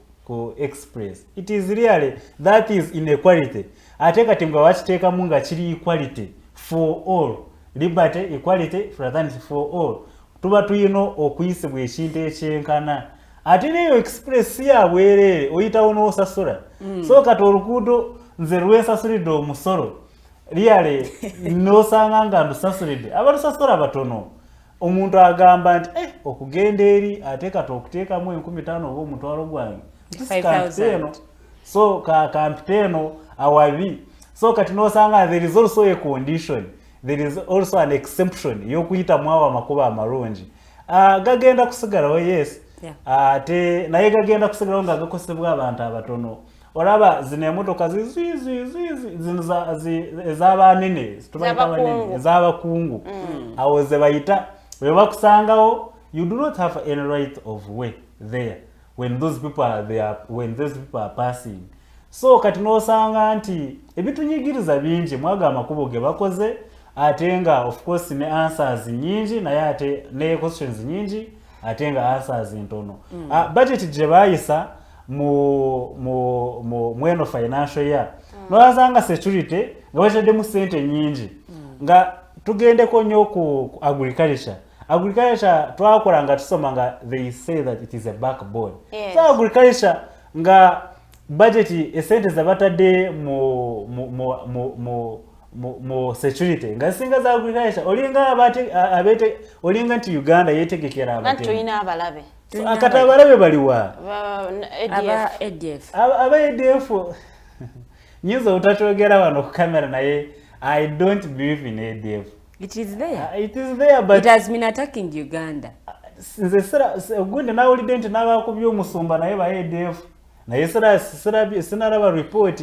Express. It is really that is inequality. Ate kati mbwa wakiteekamu nga kiri equality for all, liberty, equality, fraternity for all. Tuba tuyino okuyisibwa ekintu ekyenkana. Ate neyo Express ya bwerere oyitawo n'osasula. So kati oluguudo nze lwensasulidde omusolo really nosanga nga ndusasulidde abatusasula batono. Omuntu agamba nti okugenda eri ate kati okuteekamu 15,000 oba omutwalo gwange 5,000. So kampiteno awabi. so kati nosanga there is also a condition, there is also an exemption yokuyita mwawa makuba amalungi gagenda kusigalawo yes ate naye gagenda kusigalawo nga gakosebwa abantu abatono olaba zino emotoka ez'abanene ez'abakungu awo ze bayita bwe bakusangawo you do not have any right of way there when those people are there, when those people are passing. So kati nosanga nti ebitunyigiriza bingi mwaga amakubo ge bakoze atenga of course ne answers nyingi naye ate ne questions nyingi atenga answers ntono. Budget je bayisa mweno financial year noasanga security nga batadde mu sente nyingi nga tugendeko nnyo ku agriculture twakola nga tusoma nga they say that it is a backbone. So agriculture nga budget esente zabatadde mu security nga singa za agriculture olinga nti Uganda yetegekera abantu tuyina abalabe akati abalabe baliwa aba ADF nyizo utatogera wano ku kamera naye I don't believe in ADF. It is there. It is there, but it has been attacking Uganda. Gunde na olidenti n'abakubye omusumba naye ba ADF naye sinaraba report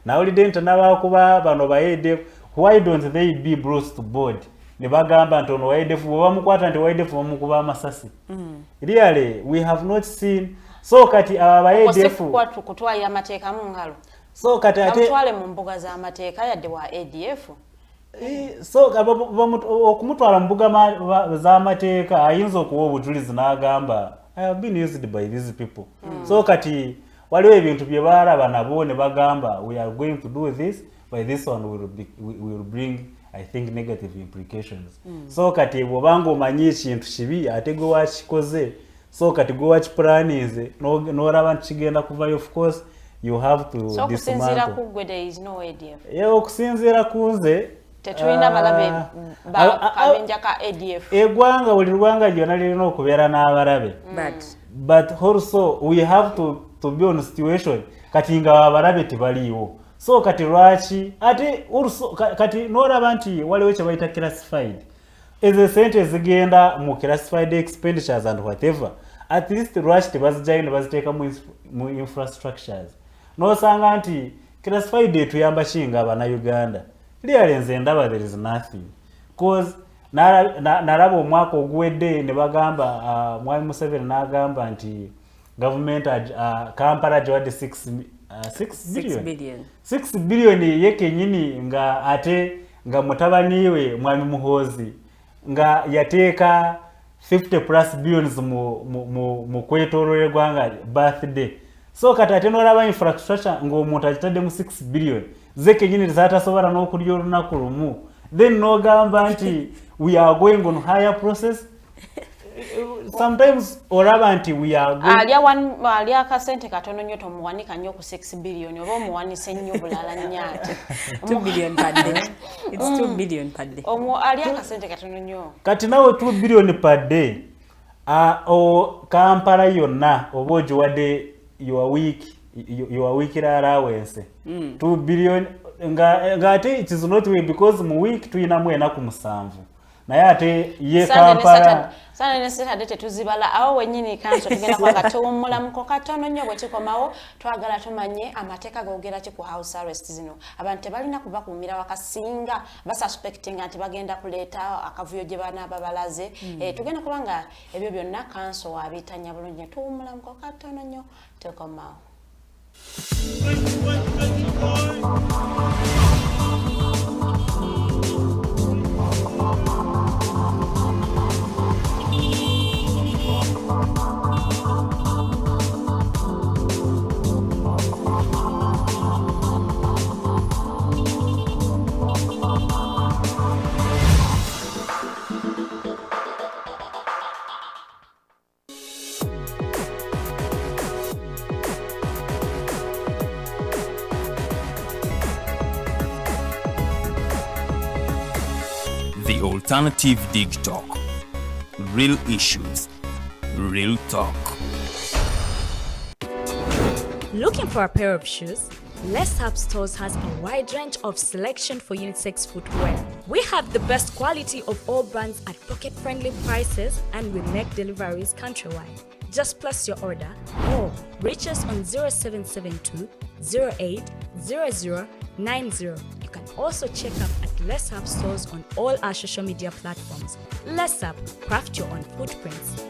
na olidenti n'abakuba bano ba ADF. Why don't they be brought to board? Ne bagamba nti ono wa ADF bamukwata nti wa ADF bamukuba amasasi. Really, we have not seen. So kati aba ba ADF kutwalira amateeka mu ngalo. So kati ate amutwale mu mbuga za amateeka yadde wa ADF. So okumutwala mbuga za amateeka ayinza okuwa obujulizi n'agamba I have been used by these people. So kati waliwo ebintu bye balaba nabo ne bagamba we are going to do this by this one will bring I think negative implications. So kati bwobanga omanyi ekintu kibi ate gwe wakikoze so kati gwe wakiplaninze n'olaba nti kigenda kuvayo of course you have to dismantle. So kusinziira ku gwe there is no ADF. Okusinziira ku nze tetulina balabe kabinja ka ADF. Eggwanga buli lwanga lyonna lirina okubeera n'abalabe. But also we have to be on a situation kati nga abalabe tebaliiwo. So kati lwaki ate kati n'olaba nti waliwo kye bayita classified. Ezo sente ezigenda mu classified expenditures and whatever at least lwaki tebazijayo ne baziteeka mu infrastructures. N'osanga nti classified etuyamba kinga abannayuganda. Really nze ndaba there is nothing. Cause naraba omwaka oguwedde ne bagamba Mwami Museveni n'agamba nti government Kampala giwadde 6 billion ye kenyini nga ate nga mutabaniwe Mwami Muhoozi nga yateeka 50+ billions mu kwetooloola eggwanga birthday. So kati ate n'olaba infrastructure ng'omuntu agitadde mu 6 billion ze kenyini zatasobola n'okulya olunaku lumu then n'ogamba nti we are going on higher process. Sometimes olaba nti we are going alya akasente katono nnyo tomuwanika nnyo ku 6 billion oba omuwanise nnyo bulala nnyate 2 billion per day. It's 2 billion per day. Alya akasente katono nnyo kati nawe 2 billion per day Kampala yonna oba ogiwadde your week allowance 2 billion nga ate it is not way because mu week tuyinamu enaku 7 naye ate ye Kampala sana ne Saturday tetuzibala awo wenyini kanso tugenda kwanga tuwumulamuko katono nnyo bwe tukomawo twagala tumanye amateeka gogera ki ku house arrest zino abantu tebalina kubakuumira wakasinga basuspecting nti bagenda kuleeta akavuyo gye banaaba balaze tugenda kubanga ebyo byonna kanso wabitanya bulungi tuwumulamuko katono nnyo tukomawo. The Alternative Dig Talk. Real issues, real talk. Looking for a pair of shoes? Les Hub Stores has a wide range of selection for unisex footwear. We have the best quality of all brands at pocket-friendly prices, and we make deliveries countrywide. Just place your order or reach us on 0772 08 0090. You can also check up at Les Hub Stores on all our social media platforms. Les Hub, craft your own footprints.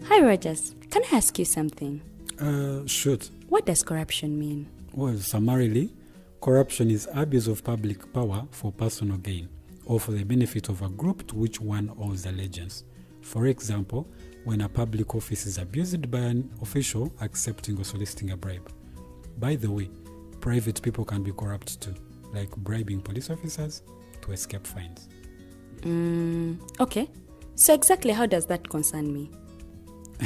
Hi Rogers, can I ask you something? Shoot. What does corruption mean? Well, summarily, corruption is abuse of public power for personal gain or for the benefit of a group to which one owes allegiance. For example, when a public office is abused by an official accepting or soliciting a bribe. By the way, private people can be corrupt too, like bribing police officers to escape fines. Okay. So exactly how does that concern me?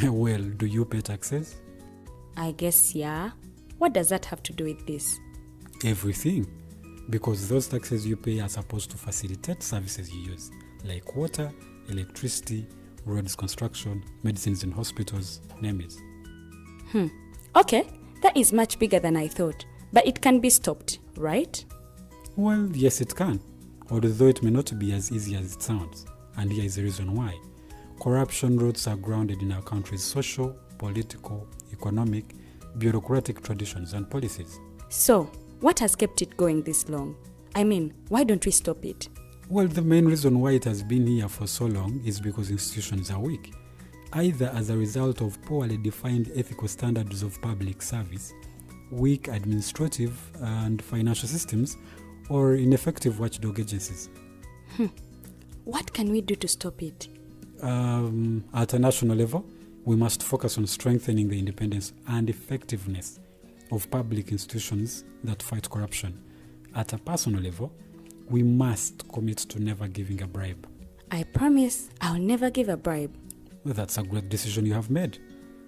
Well, do you pay taxes? I guess, yeah. What does that have to do with this? Everything. Because those taxes you pay are supposed to facilitate services you use, like water, electricity, roads construction, medicines in hospitals, name it. Okay, that is much bigger than I thought. But it can be stopped, right? Well, yes it can, although it may not be as easy as it sounds. And here is the reason why. Corruption roots are grounded in our country's social, political, economic, bureaucratic traditions and policies. So, what has kept it going this long? I mean, why don't we stop it? Well, the main reason why it has been here for so long is because institutions are weak, either as a result of poorly defined ethical standards of public service, weak administrative and financial systems, or ineffective watchdog agencies. What can we do to stop it? At a national level, we must focus on strengthening the independence and effectiveness of public institutions that fight corruption. At a personal level, we must commit to never giving a bribe. I promise I'll never give a bribe. Well, that's a great decision you have made.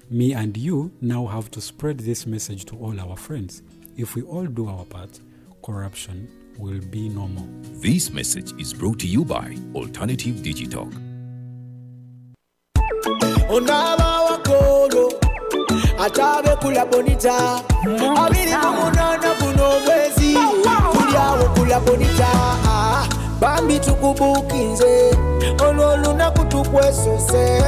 Me and you now have to spread this message to all our friends. If we all do our part, corruption will be no more. This message is brought to you by Alternative Digital. Onaba wakolo atabe kula bonita abiri kumunana kuno mwezi tuliawo kula bonita bambi tukubukinze ololuna kutukwesose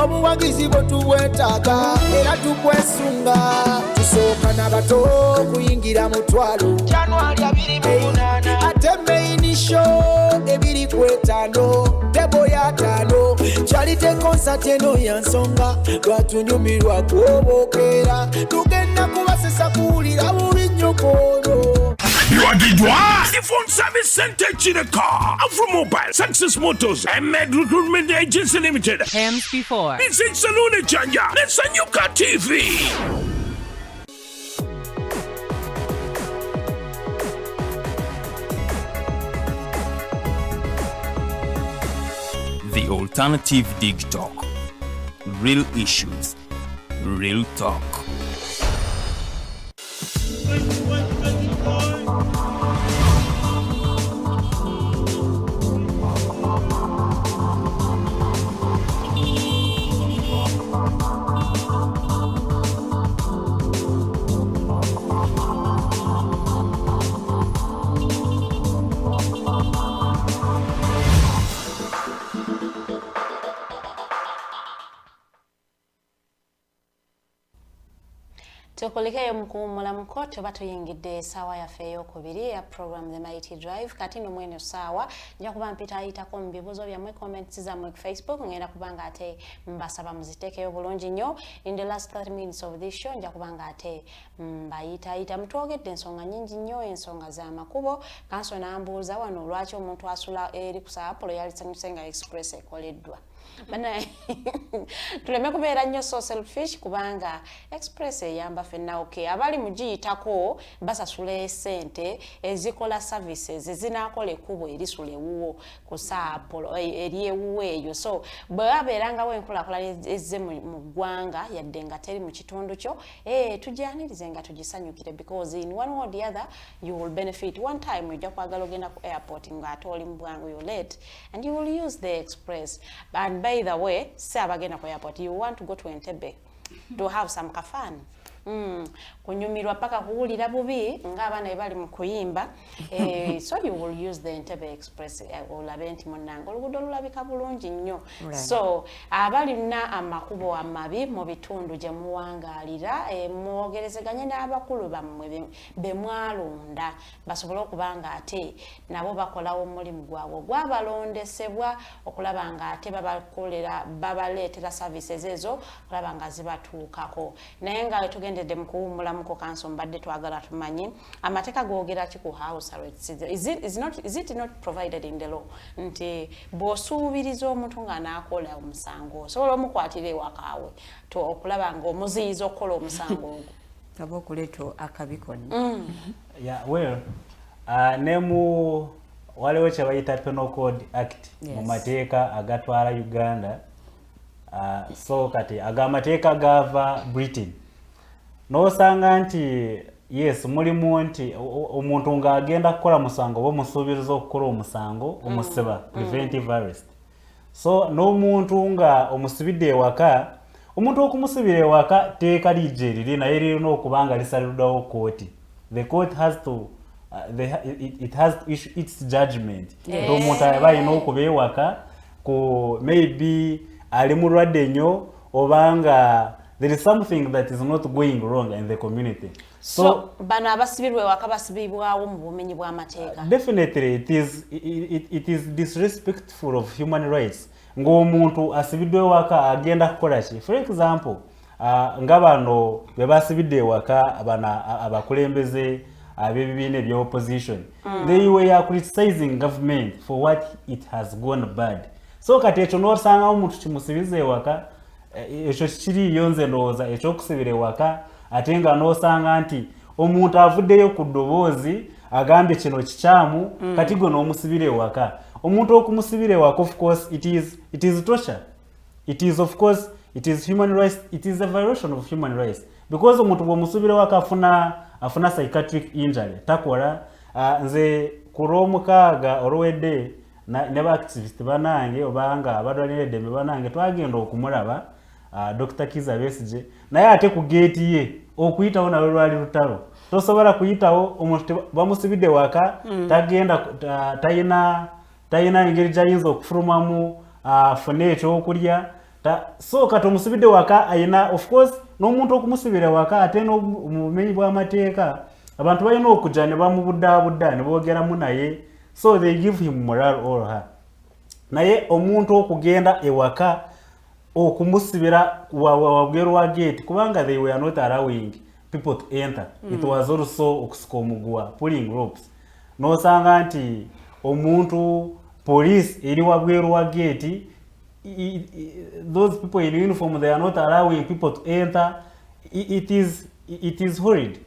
obuwagizi botubwetaga era tukwesunga tusoka n'abato kuyingira mutwalo January 28 ate main show ebiri kwetano debo ya tano charite concert eno yansonga lwatunyumirwa kwobokera tugenda kubasesa kuwulira bubi nyokono. You are the The phone service center in the car. Afro Mobile, Success Motors, and Med Recruitment Agency Limited. Hams before. This is Salone Chanja. Let's Enyuka TV. The Alternative Dig Talk. Real issues, real talk. Tukulikeyo mkuumula mkoto bato yingide sawa ya feyo kubiri ya program The Mighty Drive kati no mwene sawa nja kuba mpita ayitako mu bibuzo byamwe comments za mu Facebook ngenda kubanga ate mbasaba muzitekeyo bulungi nnyo in the last 30 minutes of this show nja kubanga ate mbayita mutwogedde ensonga nyingi nnyo ensonga za makubo kanso nambuuza wano lwaki omuntu asula eri ku Apollo yali Senga Express ekoleddwa bana tuleme kubeera nnyo so selfish kubanga Express eyamba fenna okay abali mugiyitako basasula sente ezikola services ezinakola ekkubo erisula ewuwo ku Apollo eri ewuwo eyo so bwe abeeranga wenkulakola ezze mu ggwanga yadde nga teri mu kitundu kyo tujanirize nga tugisanyukire because in one or the other you will benefit one time ojja kwagala ogenda ku airport nga atoli mu bwangu you're late and you will use the Express and by the way say abagenda ku airport you want to go to Entebbe to have some kafan kunyumirwa paka kuwulira bubi ng'abaana bwe bali mu kuyimba so you will use the Entebbe Express olabe nti munnange oluguudo lulabika bulungi nnyo so abalina amakubo amabi mu bitundu gye muwangaalira mwogerezeganye n'abakulu bammwe be mwalonda basobole okuba nga ate nabo bakolawo omulimu gwabwe ogwabalondesebwa okulaba nga ate babaleetera services ezo okulaba nga zibatuukako naye nga tugendedde mu kuwummulamuko kanso mbadde twagala tumanyi amateeka googera ki ku house arrest is it not provided in the law nti bw'osuubiriza omuntu ng'anaakola omusango osobola omukwatira ewakaawe okulaba ng'omuziyiza okukola omusango ogwo aba okuleeta akabi konna nemu waliwo kye bayita Penal Code Act mu mateeka agatwala Uganda so kati agamateeka gava Britain n'osanga nti yes mulimu nti omuntu ng'agenda kukola musango oba omusuubiriza okukola omusango omusiba preventive arrest so n'omuntu nga omusibidde ewaka omuntu okumusibira ewaka teeka lijje eriri naye lirina okuba nga lisalirwawo kooti the court has to it has to issue its judgment omuntu aba alina okuba ewaka ku maybe ali mulwadde nnyo obanga there is something that is not going wrong in the community so bano abasibirwa ewaka basibibwawo mu bumenyi bw'amateeka definitely it is disrespectful of human rights ng'omuntu asibiddwe ewaka agenda kukola ki for example nga bano be basibidde ewaka abakulembeze ab'ebibiina eby'opposition they were criticizing government for what it has gone bad so kati ekyo n'osangawo omuntu kimusibiza ewaka ekyo kiriyo nze ndowooza ekyokusibira ewaka ate nga n'osanga nti omuntu avuddeyo ku ddoboozi agambye kino kikyamu kati gwe n'omusibira ewaka omuntu okumusibira ewaka of course it is torture it is of course it is human rights it is a violation of human rights because omuntu bw'omusibira ewaka afuna psychiatric injury takola nze ku lw'omukaaga olwedde ne ba-activist banange obanga abadwalira eddembe banange twagenda okumulaba Dr. Kiza Besije naye ate ku geeti ye okuyitawo nawe lwali lutalo tosobola kuyitawo omuntu bamusibidde waka tagenda tayina engeri gy'ayinza okufulumamu afune ekyokulya so kati omusibidde waka ayina of course n'omuntu okumusibira waka ate n'obumenyi bw'amateeka abantu balina okujja ne bamubuddabudda ne boogeramu naye so they give him moral or her naye omuntu okugenda ewaka okumusibira wabweru wa gate kubanga they were not allowing people to enter it was also okusika omuguwa pulling ropes n'osanga nti omuntu police eri wabweru wa gate those people in uniform they are not allowing people to enter it is horrid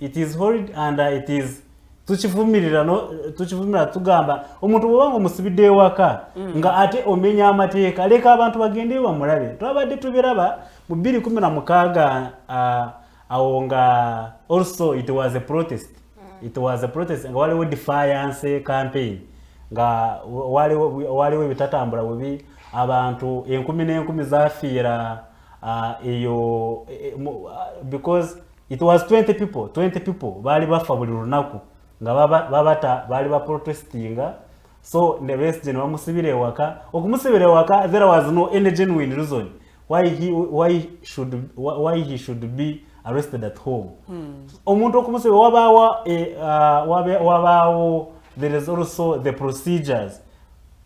it is horrid and it is tukivumirira tugamba omuntu bw'obanga omusibidde ewaka nga ate omenya amateeka leka abantu bagende bamulabe twabadde tubiraba mu 2016 awo nga also it was a protest nga waliwo defiance campaign nga waliwo ebitatambula bubi abantu 10,000 zafiira eyo because it was 20 people bali bafa buli lunaku nga babata bali ba protestinga so the rest ne bamusibira ewaka okumusibira ewaka there was no any genuine reason why he should be arrested at home omuntu okumusibira wabaawo there is also the procedures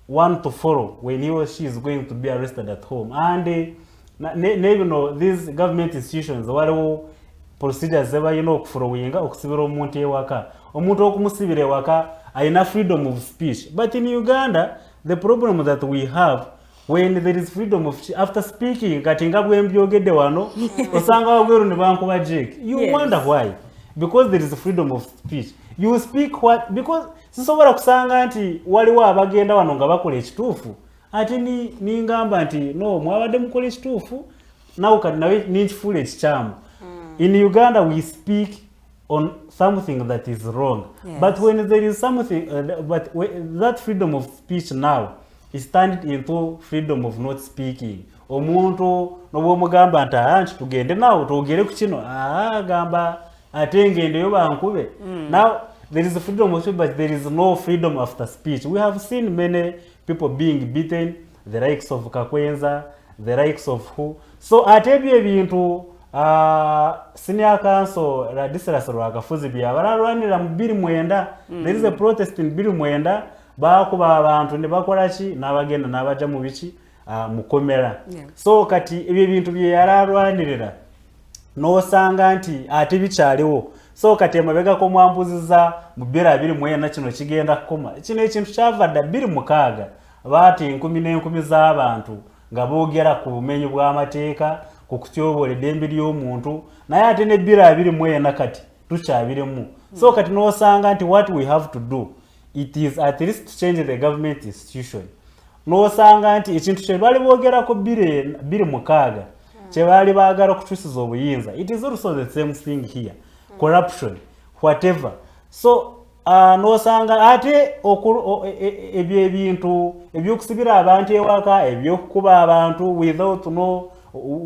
one to follow when he or she is going to be arrested at home and you know these government institutions waliwo procedures zebayina okufolowinga okusibira omuntu ewaka omuntu okumusibira ewaka ayina freedom of speech but in Uganda the problem that we have when there is freedom of after speaking kati nga bwe mbyogedde wano osanga wabweru ne bankuba jake you wonder why because there is freedom of speech you speak what because sisobola kusanga nti waliwo abagenda wano nga bakola ekituufu ate ningamba nti no mwabadde mukola ekituufu nawe kati nawe ninkifuula ekikyamu in Uganda we speak on something that is wrong but when there is something that freedom of speech now is turned into freedom of not speaking omuntu n'obwomugamba nti tugende nawo twogere ku kino agamba ate ngendeyo bankube. Now there is freedom of speech, but there is no freedom after speech. We have seen many people being beaten, the likes of Kakwenza, the likes of who. So ate ebyo ebintu senior council Ladislas Rwakafuzi bya baralwanira mu 29. There is a protest in 29 bakuba abantu ne bakola ki n'abagenda n'abaja mu biki mukomera. So kati ebyo bintu bye yaralwanirira n'osanga nti ate bikyaliwo. So kati emabega ko mwambuziza mu 2024 kino kigenda kukoma. Kino ekintu kyavadda 2006 baati 10,000 z'abantu nga boogera ku bumenyi bw'amateeka ku kutyobola eddembe ly'omuntu naye ate ne 2024 kati tukyabiremu. So kati n'osanga nti what we have to do it is at least to change the government institution. N'osanga nti ekintu kye bali boogerako 2006 kye bali baagala okukyusiza obuyinza. It is also the same thing here. Corruption, whatever. So n'osanga ate ebyo ebintu ebyokusibira abantu ewaka ebyokukuba abantu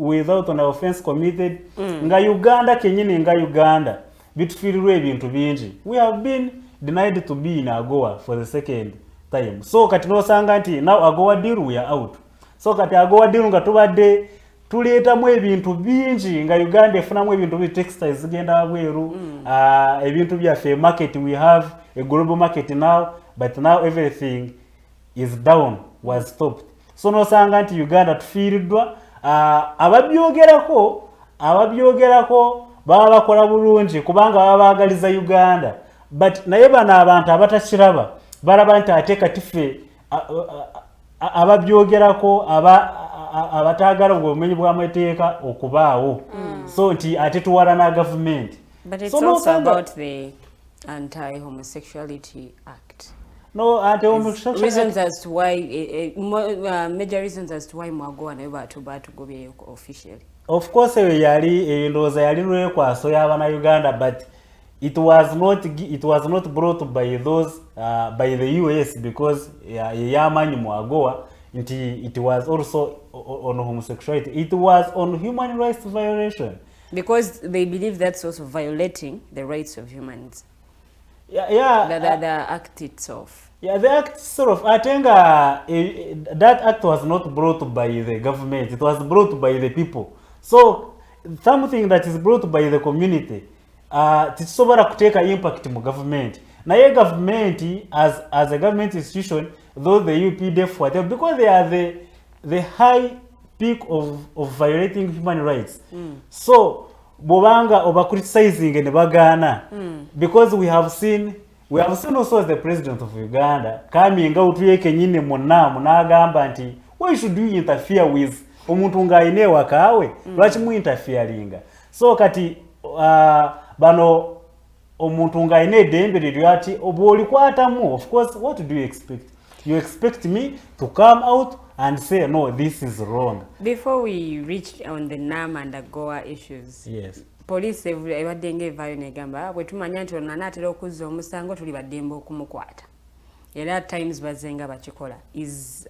without an offense committed nga Uganda kenyini nga Uganda bitufirirwa ebintu bingi. We have been denied to be in AGOA for the second time. So kati n'osanga nti now AGOA deal we are out. So kati AGOA deal nga tubadde tuleetamu ebintu bingi nga Uganda efunamu ebintu bi textiles zigenda wabweru ebintu byaffe market we have a global market now but now everything is down was stopped. So n'osanga nti Uganda tufiiriddwa ababyogerako baba bakola bulungi kubanga baba baagaliza Uganda but naye bano abantu abatakiraba balaba nti ate kati ffe ababyogerako abataagala obumenyi bw'amateeka okubaawo. So nti ate tuwala na government. But it's also about the Anti-Homosexuality Act. No, anti-homosexuality reasons as to why major reasons as to why mwagoa nayo batugobye officially. Of course yali endowooza yali lwekwaso y'abana Uganda but it was not brought by those by the US because yamanyi mu AGOA nti it was also on homosexuality. It was on human rights violation. Because they believe that's also violating the rights of humans. The act itself. Yeah, the act sort of, I think that act was not brought by the government. It was brought by the people. So something that is brought by the community, tisobora kuteka impact mu government. Na ye government as a government institution, though the UPDF whatever, because they are the high peak of violating human rights. So bobanga over criticizing ne bagana because we have seen also as the president of Uganda coming out yeke nyine munamu n'agamba nti why should you interfere with omuntu ngaine wakawe lwaki mu interferinga. So kati bano omuntu ngaine dembe lyati obolikwatamu. Of course, what do you expect? You expect me to come out and say no, this is wrong. Before we reach on the NAM and AGOA issues, yes, police ebadde evayo negamba bwe tumanya nti ono anaatera okuzza omusango tuli baddembe okumukwata era at times bazenga bakikola is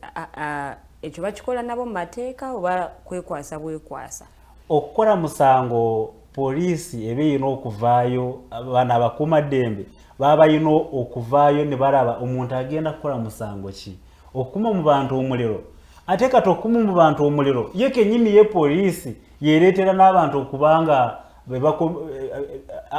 ekyo bakikola nabo mu mateeka oba kwekwasa bwekwasa okukola musango poliisi ebe yina okuvaayo bana abakuuma ddembe baba yina okuvaayo ne balaba omuntu agenda kukola musango ki okuma mu bantu omuliro ate kati okuma mu bantu omuliro ye kennyini ye poliisi yereetera n'abantu okubanga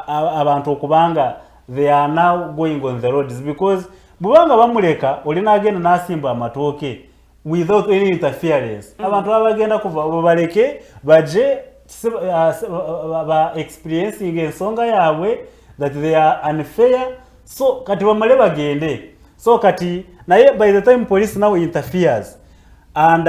abantu okubanga they are now going on the roads because bubanga bamuleka olina agenda n'asimba amatooke without any interference. Abantu abagenda kuva baleke baje ba experiencing ensonga yaabwe that they are unfair. So kati bamale bagende. So kati naye by the time police now interferes and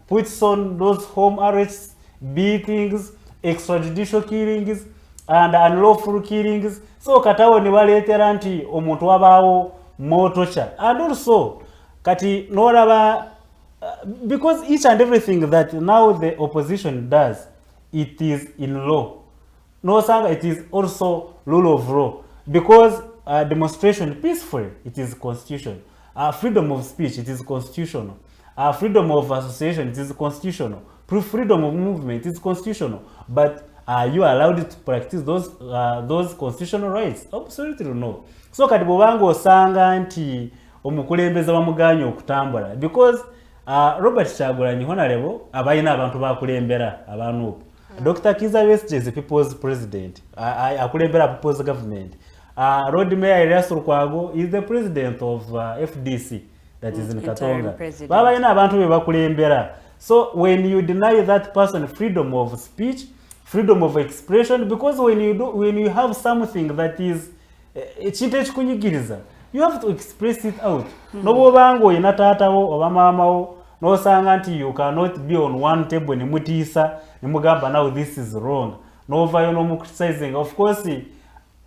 puts on those home arrests, beatings, extrajudicial killings and unlawful killings. So katawo ni baleetera nti omuntu wabaawo more torture. And also kati noraba because each and everything that now the opposition does, it is in law. No sanga, it is also rule of law. Because demonstration peacefully, it is constitutional. Freedom of speech, it is constitutional. Freedom of association, it is constitutional. freedom of movement is constitutional, but are you allowed to practice those constitutional rights? Absolutely no. So kati bwobanga osanga nti omukulembeze bamuganye okutambula because Robert Kyagulanyi Honorable abayina abantu bakulembera abantu. Dr. Kizza Besigye is a people's president. Akulembera people's government. Road Mayor Elias Lukwago is the president of FDC that is in Katonga. Babayina abantu be bakulembera. So when you deny that person freedom of speech, freedom of expression, because when you have something that is ekintu ekikunyigiriza, you have to express it out. Nobobanga oyina taatawo oba maamawo nosanga nti you cannot be on one table nemutiisa nemugamba now this is wrong. Novayo nomucriticizing. Of course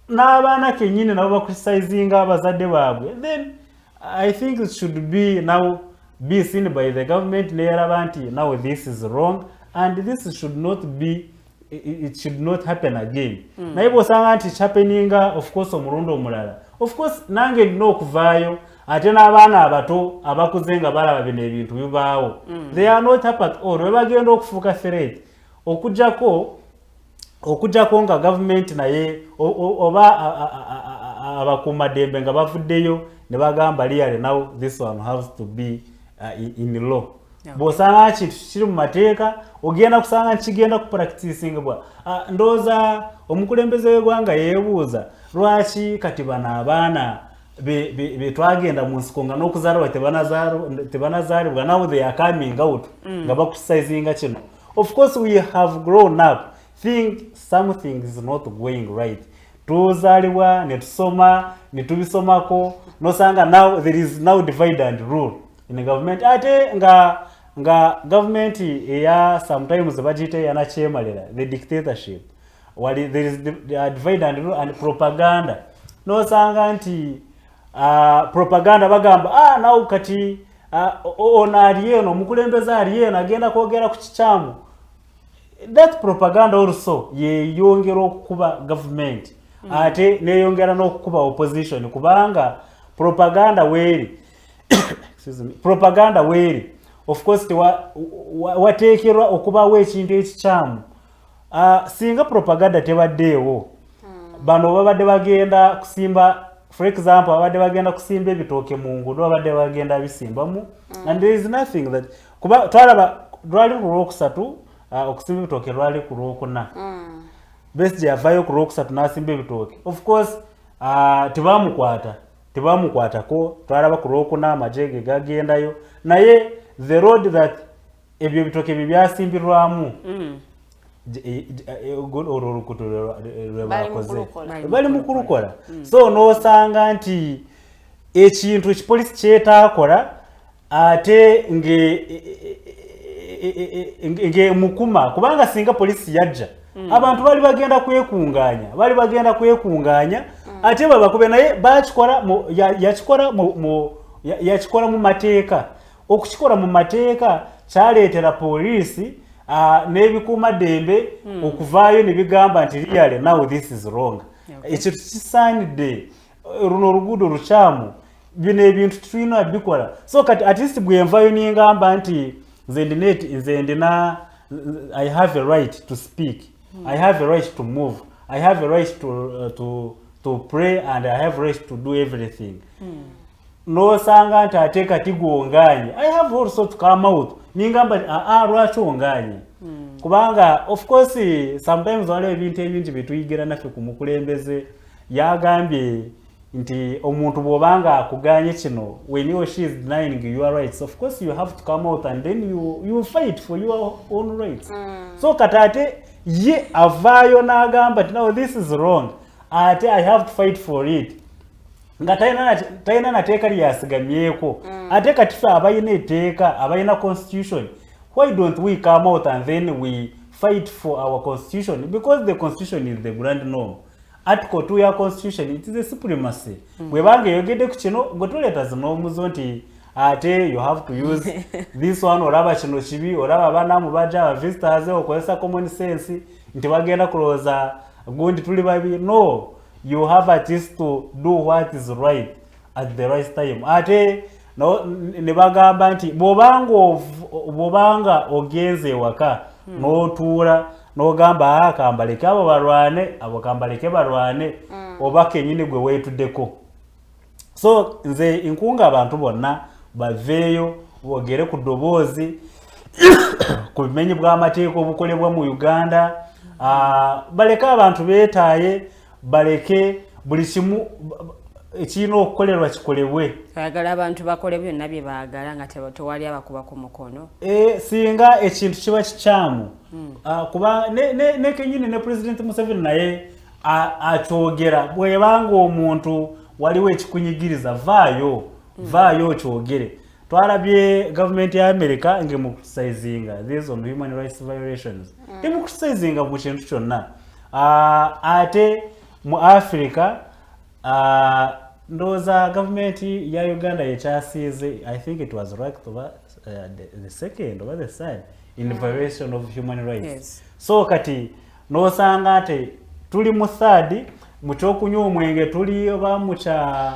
n'abaana kenyini nabo bacriticizing abazadde baabwe. Then I think it should be seen by the government neeraba nti now this is wrong and this should not be, it should not happen again. Naye bw'osanga nti happeninga of course omulundi omulala, of course nange nina okuvaayo ate n'abaana abato abakuze nga balaba bino ebintu bibaawo. They are not happy at all. We bagenda okufuuka threat okujjako nga government naye oba abakuumaddembe nga bavuddeyo ne bagamba liyale now this one has to be in law. Bw'osanga kintu kiri mu mateeka ogenda kusanga kigenda kupracticingibwa. Ndowooza omukulembeze w'eggwanga yeebuuza lwaki kati bano abaana be twagenda mu nsiko nga n'okuzaalibwa tebanazaalibwa now they are coming out nga bakusizinga kino. Of course we have grown up think something is not going right. Tuzaalibwa ne tusoma ne tubisomako nosanga now there is now divide and rule in the government. Ate nga government eya sometimes bajite yanachemalera the dictatorship wali there is divide and rule and propaganda. Nosanga nti propaganda bagamba now kati ona aliyeno omukulembeze aliyeno agenda kwogera ku kikyamu. That propaganda also yeyongera okukuba government ate neyongera n'okukuba opposition kubanga propaganda weri excuse me, propaganda weri of course wateekerwa okubawo ekintu ekikyamu. Singa propaganda tebaddeewo bano babadde bagenda kusimba, for example babadde bagenda kusimba ebitooke mu nguudo babadde bagenda bisimbamu and there is nothing that kuba twalaba lwali ku Lwokusatu okusimba ebitooke lwali ku Lwokuna. Besigye avaayo ku Lwokusatu n'asimba ebitooke. Of course tebamukwatako twalaba ku Lwokuna amajege gagendayo naye the road that ebyo bitooke bye byasimbirwamu olukuto lwe bakoze bali mu kulukola. So n'osanga nti ekintu ekipolisi kyetaakola ate nge mukuma kubanga singa polisi yajja abantu bali bagenda kwekunganya ate babakube naye yakikola mu mateeka. Okukikola mu mateeka kyaleetera polisi n'ebikuumaddembe okuvaayo ne bigamba nti really now this is wrong. Ekyo kisaanidde runo oluguudo lukyamu bino ebintu tulina bikola. So kati at least bwenvayo ningamba nti nze ndina I have a right to speak, I have a right to move, I have a right to pray and I have a right to do everything. Nosanga nti ate kati gwonganye I have also to come out ningamba lwaki onganye kubanga of course sometimes waliwo ebintu ebingi byetuyigira naffe ku mukulembeze yagambye nti omuntu bw'obanga akuganye kino when he or she is denying your rights of course you have to come out and then you fight for your own rights. So kati ate ye avaayo n'agamba nti now this is wrong ate I have to fight for it nga talina nateeka lyasigamyeko ate kati ffe abayina etteeka abayina constitution why don't we come out and then we fight for our constitution because the constitution is the grand norm. Article 2 ya constitution it is a supremacy. Bwebanga eyogedde ku kino gwe tuleeta zinoomuzo nti ate you have to use this one olaba kino kibi olaba abaanamu bajja aba visitors okozesa common sense nti bagenda kulowooza gundi tuli babi. No, you have at least to do what is right at the right time. Ate ne bagamba nti bobanga ogenze waka n'otuula n'ogamba akambaleke abo balwane abo kambaleke balwane oba kenyini gwe weetuddeko. So nze nkunga abantu bonna baveeyo boogere ku ddoboozi ku bimenyi bw'amateeka obukolebwa mu Uganda. Baleke abantu beetaaye, baleke buli kimu ekirina okukolerwa kikolebwe. Ayagala abantu bakole byonna bye baagala nga tewali abakuba ku mukono. Singa ekintu kiba kikyamu kuba ne kenyini ne President Museveni naye akyogera bwebanga omuntu waliwo ekikunyigiriza vaayo kyogere. Twalabye government ya America ngemu criticizinga these on human rights violations. Ngemu criticizinga mu kintu kyonna. Ate mu Africa ndoza government ya Uganda yekyasiize, I think it was ranked over the second or the third in violation of human rights. Yes. So kati nosanga ate tuli mu third muchokunywa omwenge tuli oba mucha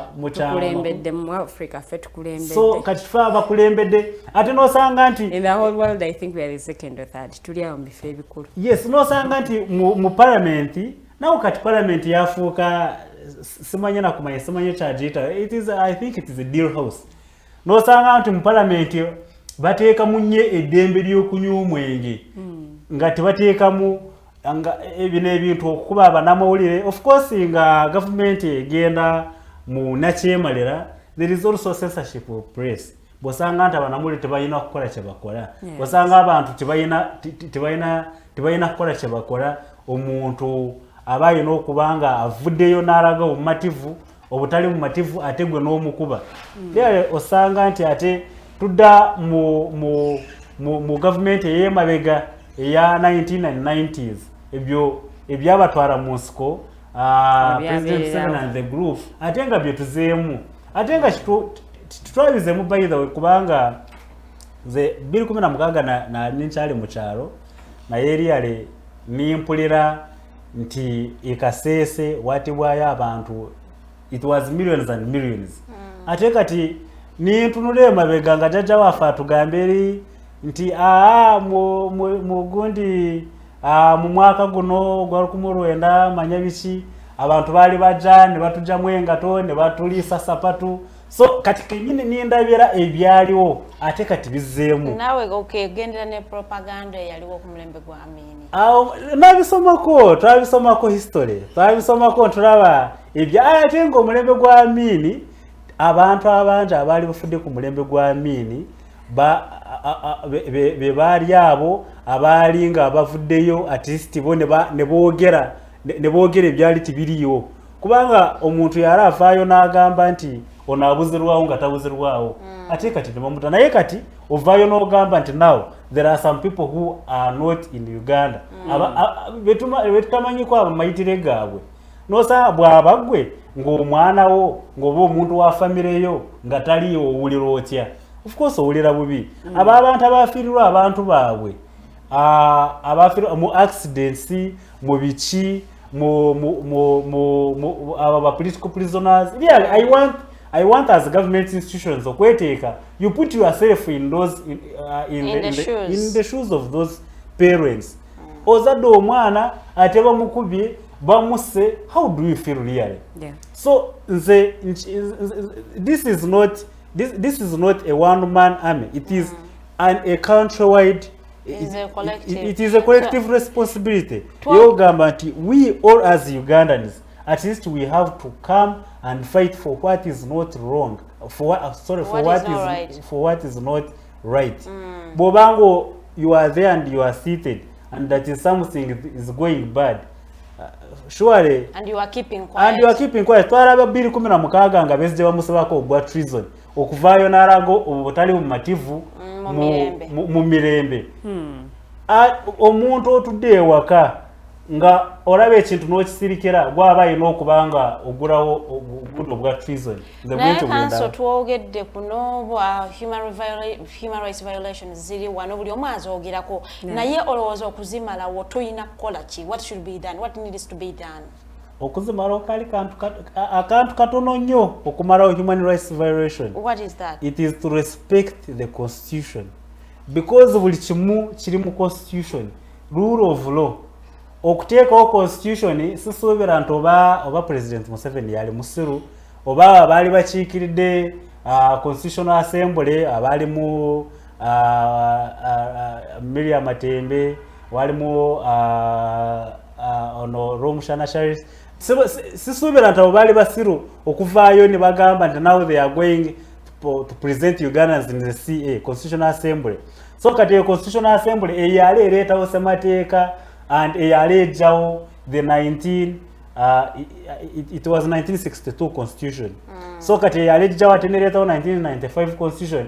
kulembedde mu Africa fe tukulembedde. So kati fa abakulembedde ate nosanga nti in the whole world I think we are the second or third tuli awo bife bikulu. Yes, nosanga nti mu parliament nawo kati parliament yafuuka simanye na kumanya simanye chajita. It is, I think it is a deal house. Nosanga nti mu parliament bateeka munye eddembe ly'okunywa omwenge nga tebateekamu ebino ebintu okukuba abanamawulire. Of course nga government egenda mu nakyemalira, there is also censorship of press. Bosanga nti abanamawulire tebalina kukola kye bakola. Bosanga abantu tebalina kukola kye bakola. Omuntu abayina okubanga avuddeyo n'alaga obumativu obutali mumativu ate gwe n'omukuba. Lero osanga nti ate tudda mu government ey'emabega eya 1990s ebyo ebyabatwala mu nsiko President Museveni and the group ate nga bye tuzeemu ate nga tutwabizemu by the way kubanga ze 2016 na ninkyali mu kyalo naye eriyale nimpulira nti ekaseese watibwayo abantu it was millions and millions. Ate kati nintunula emabega nga jjajja waffe atugambe eri nti mu gundi mu mwaka guno gwa 19 manya biki abantu baali bajja ne batujjamu engato ne batuliisa sapatu. So kati kenyini nindabira ebyaliwo ate kati bizeemu. Nawe okegendera ne propaganda yaliwo ku mulembe gwa Amini. Twabisomako history. Twabisomako tulaba ate ngo mulembe gwa Amini abantu abangi abaali bafudde ku mulembe gwa Amini be baali abo abaali nga bavuddeyo at least bo ne boogera ebyali tibiriyo kubanga omuntu yali avaayo n'agamba nti ono abuzirwawo nga tabuzirwawo ate kati nebamuta naye kati ovaayo n'ogamba nti now there are some people who are not in Uganda betutamanyiko abamayitire gaabwe nosa bwaba gwe ng'omwanawo ng'oba omuntu wa famireyo nga taliyo owulira otya. Of course owulira bubi. Abantu abafiirwa abantu baabwe abafiirwa mu accidents mu biki aba political prisoners. Really, I want as government institutions okweteeka you put yourself in those in the shoes of those parents. Ozadde omwana ate bamukubye bamuse, how do you feel really? So this is not a one-man army. It is a countrywide. It is a collective responsibility. We all as Ugandans, at least we have to come and fight for what is not wrong. For what is not right. Bobango, you are there and you are seated, and that is something is going bad. Surely. And you are keeping quiet. Twaraba 2016 nga bezje bamusabako obwa treason. Okuvaayo n'alago obutali bumativu mu mirembe. Omuntu otudde ewaka nga olaba ekintu n'okisirikira gw'abayina okubanga ogulawo obugudo bwa treason. Naye kanso twogedde kuno human rights violations ziri wano buli omu azoogerako naye olowooza okuzimalawo toyina kukola ki? What should be done? What needs to be done? okuzimalawo kali akantu katono nnyo okumalawo human rights violation. What is that? It is to respect the constitution, because buli kimu kiri mu constitution, rule of law. Okuteekawo constitution sisuubira nti oba president Museveni yali musiru oba abaali bakiikiridde constitutional assembly abaalimu Miriam Matembe walimu ono Romushana Sharis sisuubira nti abo baali basiru okuvaayo ne bagamba nti now they are going to present Ugandans in the CA constitutional assembly. So kati constitutional assembly eyali ereetawo ssemateeka and eyali ejjawo the 19 it was 1962 constitution. So kati eyali ejjawo ate nereetawo 1995 constitution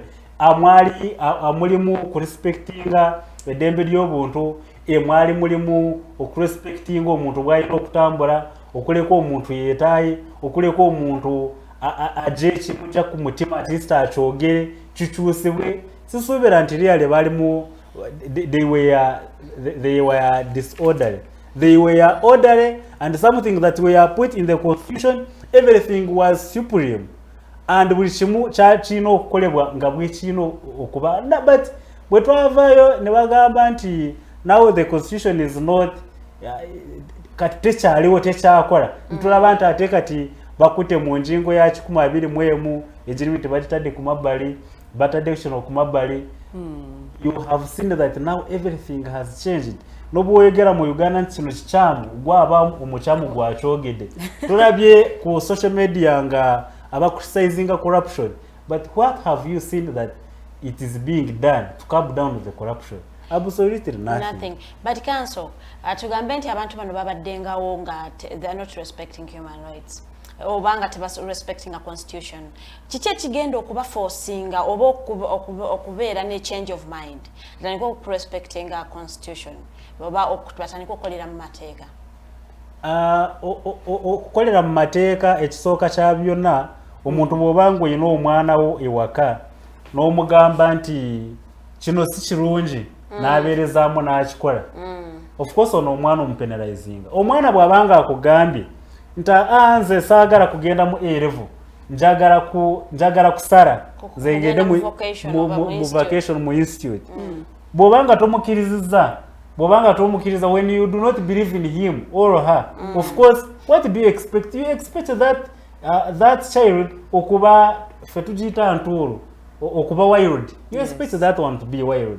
amulimu kurespectinga eddembe ly'obuntu emwali mulimu okurespectinga omuntu bw'alina okutambula okuleka omuntu yeetaaye okuleka omuntu ajje ekimujja ku mutima atleast akyogere kikyusibwe sisuubira nti lyale balimu they were disorderly. They were orderly, and something that were put in the constitution, everything was supreme. And buli kimu kyakina okukolebwa nga bwe kina okuba. But bwe twavaayo ne bagamba nti now the constitution is not kati tekyaliwo tekyakola. Ntulaba nti ate kati bakute mu ngingo ya 21 egirimu tebagitadde ku mabbali batadde kino ku mabbali. You have seen that now everything has changed. Nobwoyogera mu Uganda nti kino kikyamu gwaba omukyamu gwakyogedde. Tulabye ku social media nga abacriticizing corruption, but what have you seen that it is being done to cut down with the corruption? Absolutely nothing. But council tugambe nti abantu bano babaddengawo nga they are not respecting human rights obanga tebas respecting a constitution. Kiki ekigenda okuba forcinga oba okubeera ne change of mind tandika respecting a constitution oba okutandika okukolera mu mateeka? Okukolera mu mateeka ekisooka kya byonna omuntu bw'obanga olina omwana wo ewaka n'omugamba nti kino si kirungi n'abeerezaamu n'akikola, of course ono omwana omupenalizinga. Omwana bw'abanga akugambye nti nze saagala kugenda mu A-level njagala kusala nze ngende mu vacation mu institute, bw'obanga tomukkiriza when you do not believe in him or her, of course what do you expect? You expect that that child okuba fetugiyita ntuulu okuba wild. You expect that one to be wild.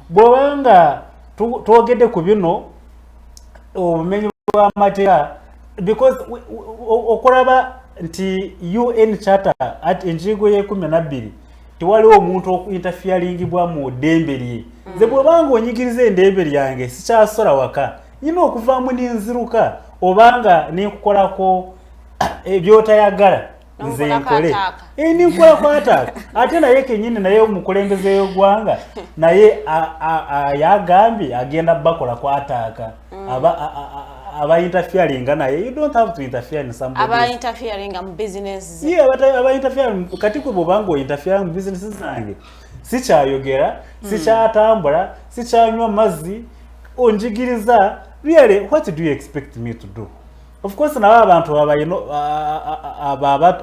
Bw'obanga twogedde ku bino obumenyi bw'amateeka, because okulaba nti UN Charter at enjigo ye 12 tiwaliwo omuntu okuinterferingibwa mu ddembe lye. Nze bw'obanga onyigiriza endembe lyange sikyasola waka nyina okuvaamu n'enziruka obanga ninkukolako ebyotayagala nze nkole ninkola kwataaka ate naye kenyini naye omukulembeze w'eggwanga naye yagambye agenda bakola kwataaka aba interfering naye. You don't have to interfere in somebody. Aba interfering in business. Yeah, but aba interfering kati ku bobango interfere in business zange. Sikyayogera, sikyatambula, sikyanywa mazzi, onjigiriza. Really, what do you expect me to do? Of course, na abantu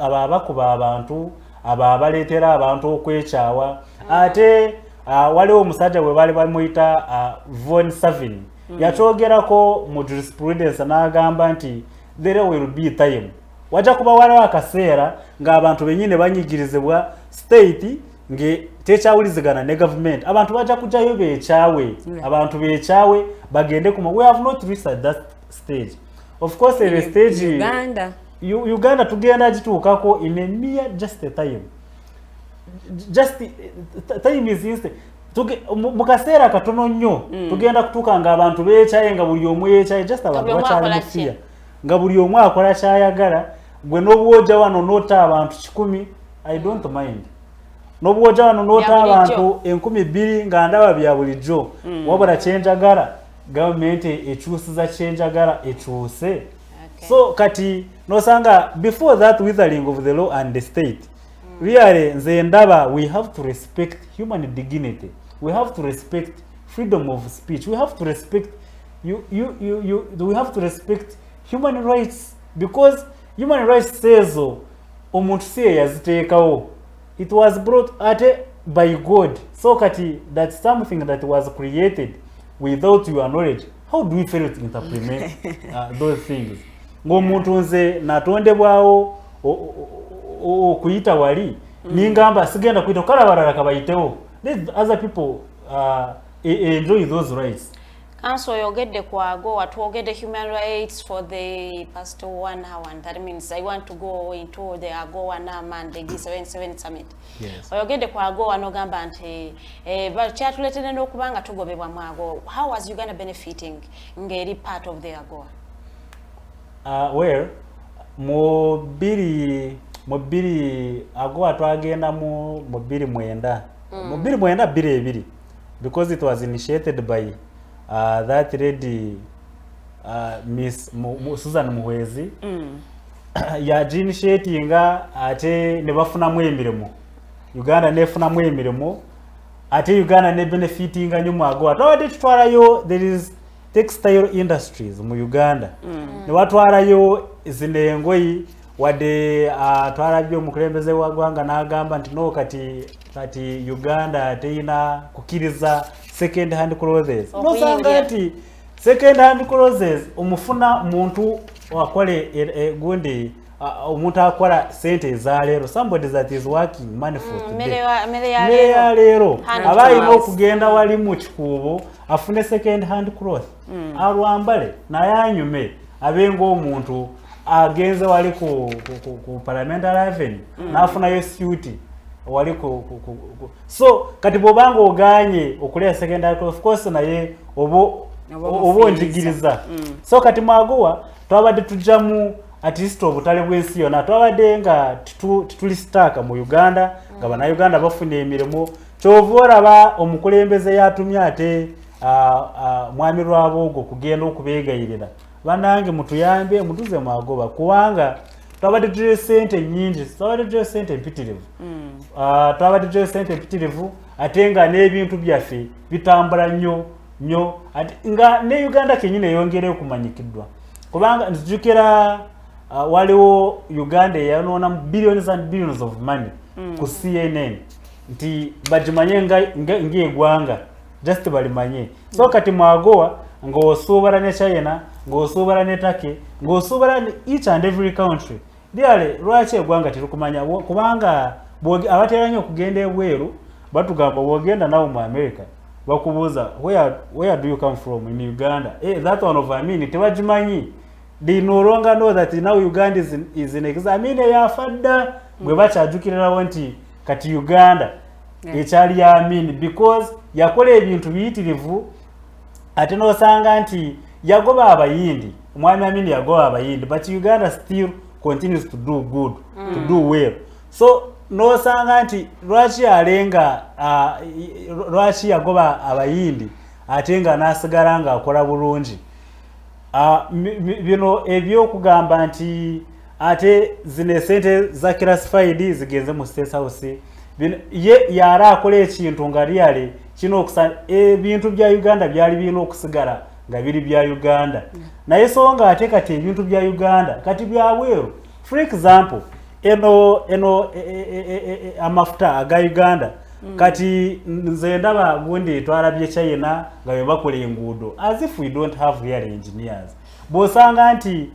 abakuba abantu, abaleetera abantu okwekyawa. Ate waliwo omusajja bwe bali bamuyita Von Savin. Yatogerako mu jurisprudence n'agamba nti there will be time. Wajja kuba waliwo akaseera ng'abantu bennyini banyigirizibwa state nge tekyawulizigana ne government. Abantu bajja kujjayo beekyawe. Abantu beekyawe bagende kuma. We have not reached at that stage. Of course, the stage Uganda tugenda gituukako in a mere just a time. Just time is instant. Mukaseera katono nnyo tugenda kutuuka nga abantu beekyaye nga buli omu yeekyaye just abantu bakyali mufiya nga buli omu akola kyayagala. Gwe n'obwojja wano noota abantu 100 I don't mind. N'obwojja wano noota abantu 2,000 nga ndaba bya bulijjo. Wabula kyenjagala gavumenti ekyusiza kyenjagala ekyuse. So kati nosanga before that withering of the law and the state, really nze ndaba we have to respect human dignity. We have to respect freedom of speech. We have to respect we have to respect human rights because human rights says omuntu siye yaziteekawo, it was brought ate by God, so kati that's something that was created without your knowledge. How do we fail to implement those things? Ng'omuntu nze natondebwawo okuyita wali ningamba sigenda kuyita kala barala kabayitewo. Let other people enjoy those rights. Council Ayogedde kwago watwogedde human rights for the past 1 hour, and that means I want to go into the AGOA Naman the G77 summit. Yes. Ayogedde kwago wanogamba nti kyatuletedde n'okubanga tugobebwa mu AGOA. How was Uganda benefiting ngeri part of the AGOA? Well, mobili AGOA twagenda mu 2009. Mu 2009 because it was initiated by that lady Miss Susan Muhwezi ya initiating ate ne bafunamu emirimo. Uganda nefunamu emirimo ate Uganda ne benefiting nyumu AGOA. Twabadde tutwalayo there is textile industries mu Uganda. Ne watwalayo zino engoyi wadde twalabye omukulembeze wa ggwanga n'agamba nti no kati Uganda teina kukiriza second hand clothes. Nosanga nti second hand clothes omufuna muntu wakole gundi omuntu akola sente za leero, somebody that is working money for today. Mmere ya leero abayina okugenda wali mu kikuubo afune second hand cloth alwambale naye anyume abenga omuntu agenze wali ku parliamentary avenue nafunayo suit wali so kati bobanga oganye okulea second hand cloth, of course naye obo njigiriza. So kati mu AGOA twabadde tujamu at least obutale bw'ensi yonna, twabadde nga tulistaka mu Uganda nga bannayuganda bafuna emirimo. Kyova olaba omukulembeze yatumye ate mwami Lwabogo kugenda okubeegayirira bannange mutuyambe mutuze mu AGOA kubanga twabadde tuliyo sente nyingi, twabadde tuliyo sente mpitirivu. Twabadde tuliyo sente mpitirivu ate nga n'ebintu byaffe bitambula nnyo nga ne Uganda kenyini eyongereyo okumanyikiddwa kubanga nzijukira waliwo Uganda eyanoona billions and billions of money ku CNN nti bagimanye ng'eggwanga just balimanye. So kati mu AGOA ng'osuubala ne China, ng'osuubala ne Turkey, ng'osuubala ne each and every country. Lyale lwaki eggwanga terukumanya kubanga abateera nnyo okugenda ebweru batugamba bw'ogenda nawe mu America bakubuuza where do you come from in Uganda? That one of tebagimanyi. They no longer know that now Uganda is in examine yafadda bwe bakyajukirirawo nti kati Uganda ekyali yamini because yakola ebintu biyitirivu ate n'osanga nti yagoba abayindi, omwami Amini yagoba abayindi, but Uganda still continues to do good, to do well. So n'osanga nti lwaki alenga lwaki yagoba abayindi ate nga n'asigala nga akola bulungi. Bino ebyokugamba nti ate zine sente za classified zigenze mu State House ye yara akola ekintu nga lyale kino okusana ebintu bya Uganda byali bino okusigala nga biri bya Uganda naye so nga ate kati ebintu bya Uganda kati bya bweru. For example eno amafuta aga Uganda kati nze ndaba gundi twalabye China nga bwe bakola enguudo as if we don't have real engineers. Bosanga nti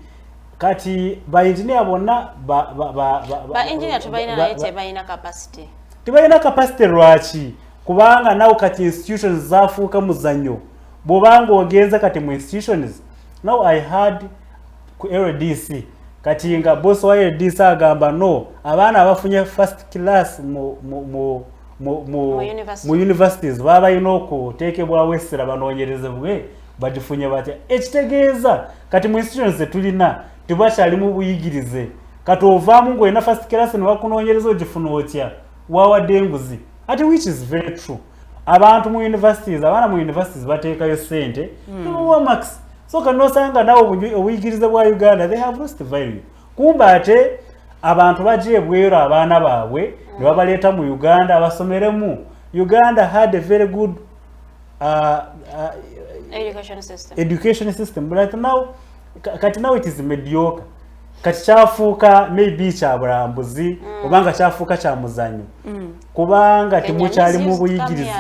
kati ba engineer bonna ba engineer tubayina naye tebayina capacity. Tibayina capacity lwaki? Kubanga nawo kati institutions zafuuka muzanyo. Bobanga ogenza kati mu institutions. Now I had ku LDC kati nga boss wa LDC agamba no abaana abafunye first class mu universities baba inoko tekebwa wesera banoonyerezebwe bagifunye batya. Ekitegeeza kati mu institutions tulina tubashali mu buyigirize kati ovaamu ngo ina first class ne bakunoonyereza ogifuna otya wawadde enguzi ati which is very true. Abantu mu universities abaana mu universities bateekayo sente no max. So kanosanga nawo obuyigirize bwa Uganda they have lost value. Kumba ate abantu baje bwero abaana baabwe ne babaleeta mu Uganda abasomeremu. Uganda had a very good education system. But now kati now it is mediocre. kati kyafuuka maybe kya bulambuzi obanga kyafuuka kya muzannyo kubanga temukyali mu buyigirizi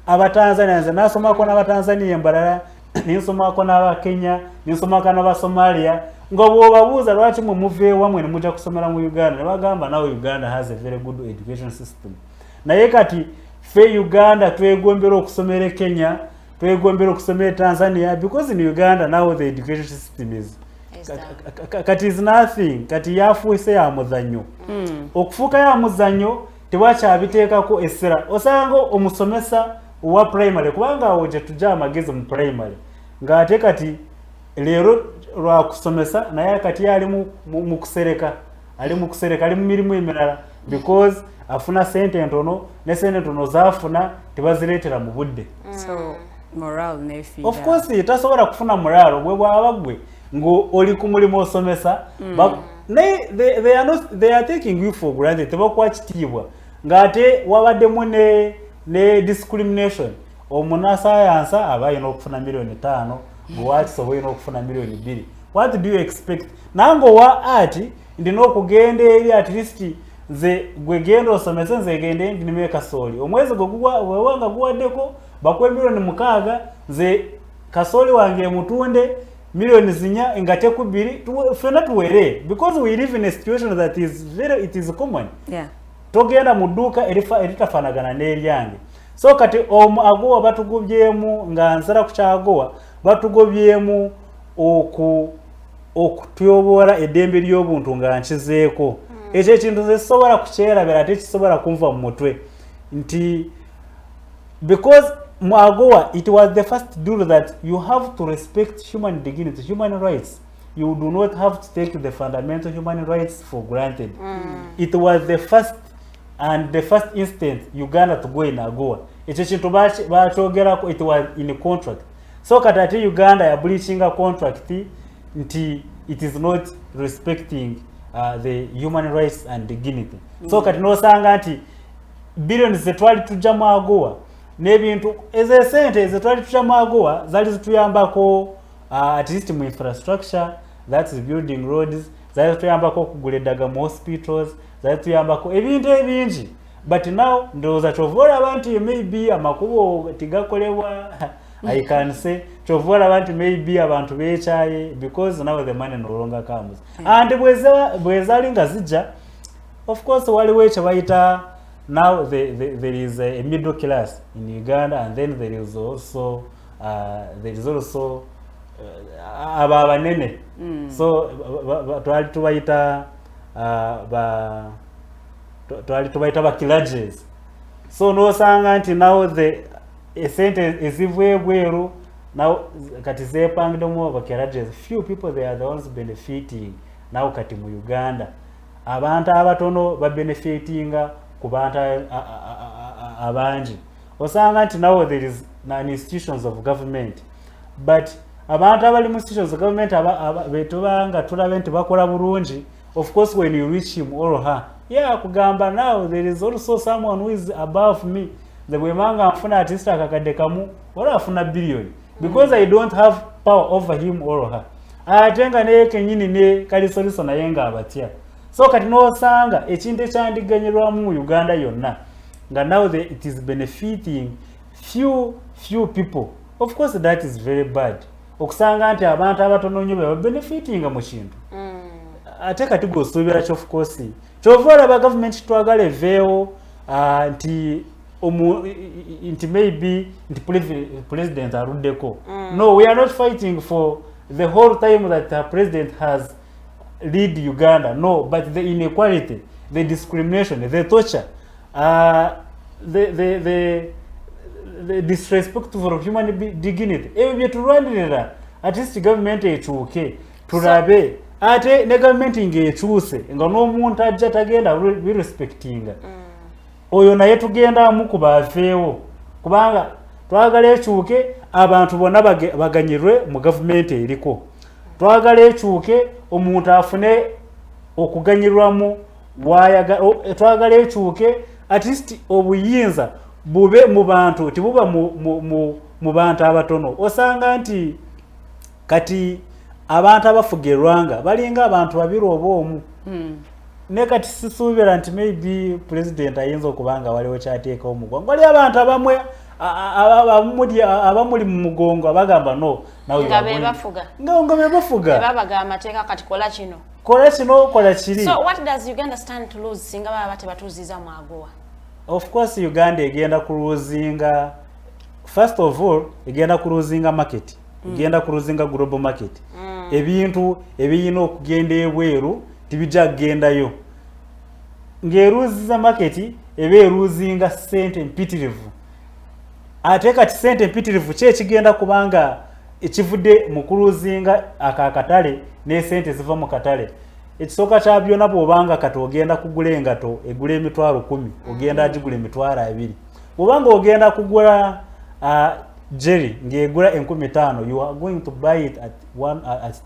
abatanzania nze nasomako n'abatanzania embalala ninsomako n'abakenya ninsomako n'abasomalia nga bw'obabuuza lwaki mwe muveewa mwe ne mujja kusomera mu Uganda ne bagamba nawe Uganda has a very good education system naye kati fe Uganda twegombera okusomera Kenya twegombera okusomera Tanzania because in Uganda now the education system is kati is nothing kati yafuuse ya muzannyo okufuuka ya muzannyo tewakyabiteekako essira osanga omusomesa wa primary kubanga awo gye tujja amagezi mu primary ng'ate kati leero lwa kusomesa naye kati ali mu kusereka ali mu mirimu emirala because afuna sente ntono ne sente ntono zaafuna tebazireetera mu budde so moral nefi of course tasobola kufuna moral bwe bwaba gwe ngo oli ku mulimu osomesa they are taking you for granted tebakuwa kitiibwa ng'ate wabaddemu ne discrimination omunasayansa aba alina okufuna $5 million bw'akisobola olina okufuna $2 million what do you expect nange owa ati ndina okugenda eri at least nze gwe genda osomese nze gende ndinime kasooli omwezi gwewanga guwaddeko bakuwe $6 nze kasooli wange mutunde $4 nga tekubiri fena tuwere because we live in a situation that it is common togenda mu dduuka eritafanagana n'eryange so kati agowa batugobyemu nga nsala ku kyagowa batugobyemu okutuyoboola eddembe ly'obuntu nga nkizeeko ekyo ekintu zekisobola kukyerabira ate kisobola kunva mu mutwe nti because mu agowa it was the first rule that you have to respect human dignity, human rights. You do not have to take the fundamental human rights for granted. It was the first instant Uganda to go in agowa ekyo kintu bakyogerako it was in a contract so kati Uganda ya breaching a contract nti it is not respecting the human rights and dignity so kati nosanga nti billions zetwali tujja mu agowa n'ebintu ezesente zetwali tujja mu agowa zali zituyambako at least mu infrastructure that is building roads zali zituyambako okugula eddaga mu hospitals zali tuyambako ebintu ebingi but now ndowooza kyovola abantu maybe amakubo tigakolebwa I can say kyovola abantu maybe abantu beekyaye because now the money no longer comes and bwezali nga zijja of course waliwo ekyo bayita now there is a middle class in Uganda and then there is also abanene so twali tubayita bakilages so nosanga nti now the esente ezivwe bweru now kati zepangidemu bakilages few people they are the ones benefiting now kati mu Uganda abantu abatono babenefitinga ku bantu abangi osanga nti now there is institutions of government but abantu abali mu institutions of government betubanga tulabe nti bakola bulungi of course when you reach him or her kugamba now there is also someone who is above me the bwemanga afuna at least akakadde kamu wala afuna billion because I don't have power over him or her atenga ne kenyini ne kalisoliso naye nga abatya so kati nosanga ekintu ekyandiganyirwamu mu Uganda yonna nga now it is benefiting few people of course that is very bad okusanga nti abantu abatono nnyo be benefitinga mu kintu ate kati gosuubira of course kyovola ba government twagala eveewo nti maybe nti president aruddeko no we are not fighting for the whole time that the president has lead Uganda no but the inequality the discrimination the torture the disrespect for human dignity ebyo byetulwanirira at least government ekyuke tulabe ate ne government ngekyuse nga n'omuntu ajja tagenda respectinga oyo naye tugenda mukuba afeewo kubanga twagala ekyuke abantu bonna baganyirwe mu government eriko twagala ekyuke omuntu afune okuganyirwamu twagala ekyuke at least obuyinza bube mu bantu tibuba mu bantu abatono osanga nti kati abantu abafuga erwanga balinga abantu babiri oba omu ne kati sisuubira nti maybe president ayinza okubanga waliwo kyateekawo mu ggwanga waliyo abantu abamwe abamuli mu mugongo abagamba no nga bebafuga bebabaga amateeka kati kola kino kola kiri. So what does Uganda stand to lose singa baba tebatuziza mu AGOA? Of course Uganda egenda kuluzinga, first of all egenda kuluzinga market, egenda kuluzinga global market. Ebintu ebiyina okugenda ebweru tibijja kugendayo. Ng'eruziza market ebe eruzinga sente mpitirivu. Ate kati sente mpitirivu kye kigenda kubanga ekivudde mu kuluzinga akakatale ne sente ziva mu katale. Ekisooka kya byonna bw'obanga kati ogenda kugula engato egula emitwalo 10 ogenda agigula emitwalo 2. Bw'obanga ogenda kugula jerry ng'egula 15,000 you are going to buy it at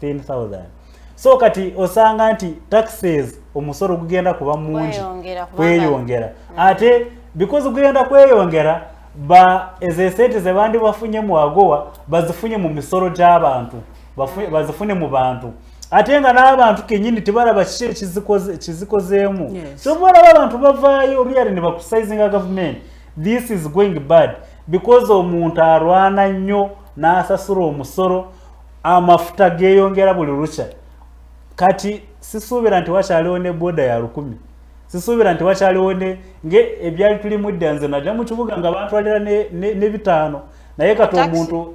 10,000. So kati osanga nti taxes omusoro gugenda kuba mungi kweyongera. Ate because gugenda kweyongera ba ezesente ze bandi bafunye mu AGOA bazifunye mu misoro gy'abantu bazifune mu bantu ate nga n'abantu kenyini tebalaba kiki kizikozeemu. So bw'olaba abantu bavaayo really ne bakusizinga government, this is going bad because omuntu arwana nnyo n'asasula omusoro amafuta geeyongera buli lukya. Kati sisuubira nti wakyaliwo ne boda ya 10, sisuubira nti wakyaliwo nge ebyali tulimu dda nze najja mu kibuga nga bantwalira ne 5 naye kati omuntu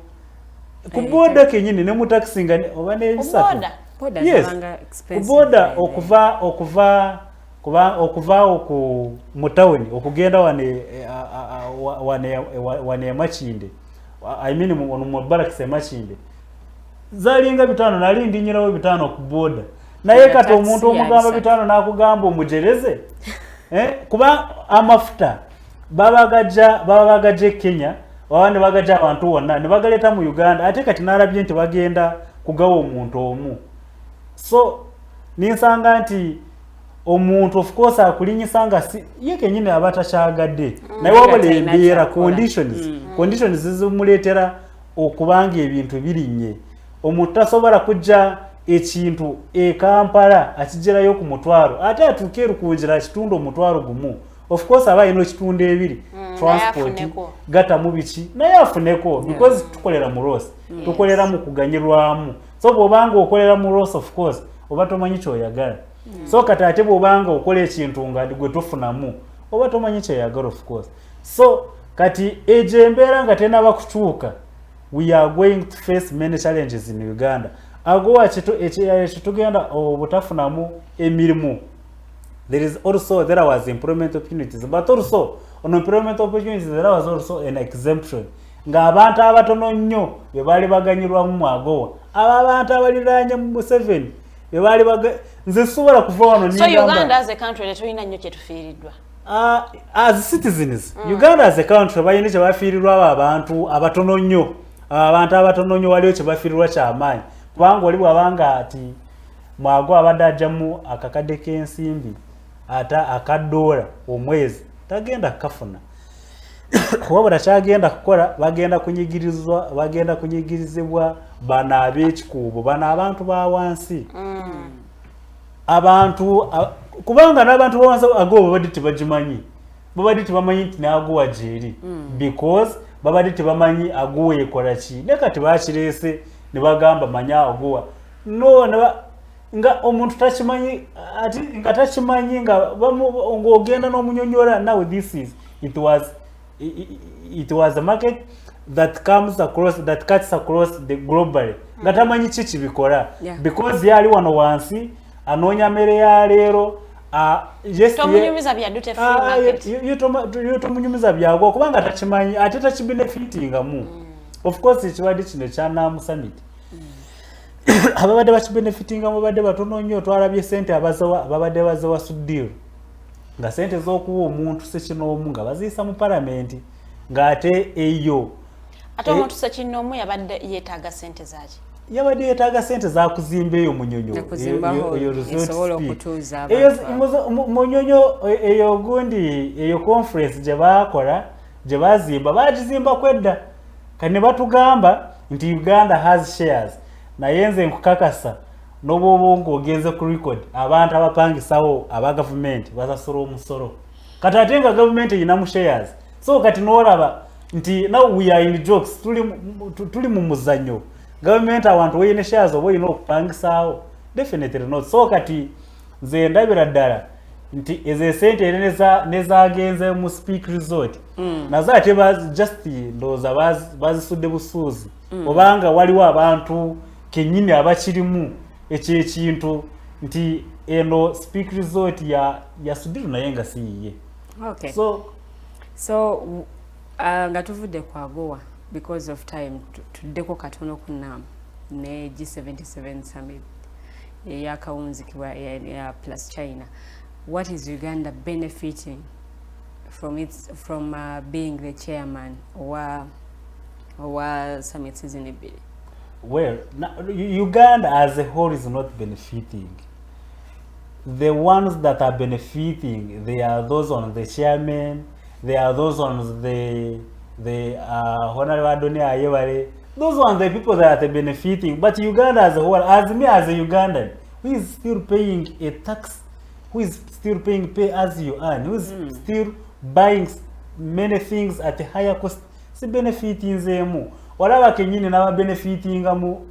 ku boda kenyini ne mu taxi nga oba ne 3. Yes, boda okuva ku mutawuni okugenda wane Machinde, I mean mu barracks Machinde zalinga 5 nali ndinyirawo 5 ku boda naye kati omuntu omugamba 5 nakugamba omujereze kuba amafuta babagajja Kenya wabane bagajja abantu wonna ne bagaleta mu Uganda ate kati narabye nti bagenda kugawa omuntu omu. So ninsanga nti omuntu of course akulinyisanga ye kenyine abatakyagadde naye wabula embeera conditions zizimuleetera okubanga ebintu birinnye. Omuntu tasobola kujja ekintu Kampala akigerayo ku mutwalo ate atuuke erukunjira kitundu omutwalo gumu. Of course aba ino kitundu ebiri transport gata mu biki naye afuneko because tukolera mu Ross tukolera mu kuganyirwamu. So bw'obanga okolera mu Ross of course oba tomanyi kyoyagala. So kati ate bw'obanga okola ekintu nga gwe tofunamu oba tomanyi kyoyagala of course. So kati ejo embeera nga tenaba kukyuka, we are going to face many challenges in Uganda. AGOA kitugenda obutafunamu emirimu. There was employment opportunities, but also on employment opportunities there was also an exemption. Nga abantu abatono nnyo be bali baganyirwamu mu AGOA abantu abaliranye mu 7 be bali nze sobola kuva wano. So Uganda as a country tulina nnyo kye tufiiriddwa. As citizens Uganda as a country bayina kye bafiirirwa abantu abatono nnyo. Abantu abatono nnyo waliyo kye bafiirirwa ky'amaanyi kubanga oli bw'abanga ati mu AGOA abadde ajjamu akakadde k'ensimbi ata $1 omwezi tagenda kafuna. Wabula kyagenda kukola bagenda kunyigirizibwa bana ab'ekikuubo bana abantu ba wansi. Abantu kubanga n'abantu ba wansi AGOA babadde tebagimanyi, babadde tebamanyi nti n'AGOA gyeri because babadde tebamanyi AGOA ekola ki. Ne kati bakireese ne bagamba manya AGOA no nga omuntu takimanyi ati nga takimanyi nga ng'ogenda n'omunyonyola. Now this is it was a market that cuts across the globally nga tamanyi ki kibikola because yali wano wansi anoonya mmere ya leero tomunyumiza byadute free market yotomunyumiza byagwa kubanga takimanyi ate takibenefitingamu. Of course ekibadde kino ekyanamu summit ababadde bakibenefitingamu babadde batono nnyo. Twalabye sente ababadde bazewa sudiru nga sente z'okuwa omuntu sekinoomu nga baziyisa mu palamenti ng'ate eyo ate omuntu sekinoomu yabadde yeetaaga sente zaki yabadde yeetaaga sente za kuzimba eyo munyonyo munyonyo eyo gundi eyo conference gye baakola gye bazimba bagizimba kwedda kati ne batugamba nti Uganda has shares naye nze nkukakasa n'obwoba ng'ogenze ku record abantu abapangisawo aba gavumenti basasula omusolo kati ate nga gavumenti eyinamu shares so kati n'olaba nti now we are in jokes tuli mu muzanyo gavumenti abantu weyine shares oba oyina okupangisaawo definitely not so kati nze ndabira ddala nti ezo esente era nezagenze mu speak resort nazo ate just ndowooza bazisudde busuuzi obanga waliwo abantu kennyini abakirimu ekyo ekintu nti eno speak resort yasuddiru naye nga siyiye. Okay. So nga tuvudde kwagowa because of time tuddeko katono kunnaamu ne G77 summit eyakawunzikibwa ya plus China. What is Uganda benefiting from being the chairman or summit season ebiri? Well, Uganda as a whole is not benefiting. The ones that are benefiting, they are those on the chairman, they are those on the Honorable Adoni Ayewale. Those ones, the people that are benefiting. But Uganda as a whole, as me as a Ugandan, who is still paying a tax, who is still paying pay as you earn, who is still buying many things at a higher cost, si benefiting zemu. Walaba kenyini na benefitinga mu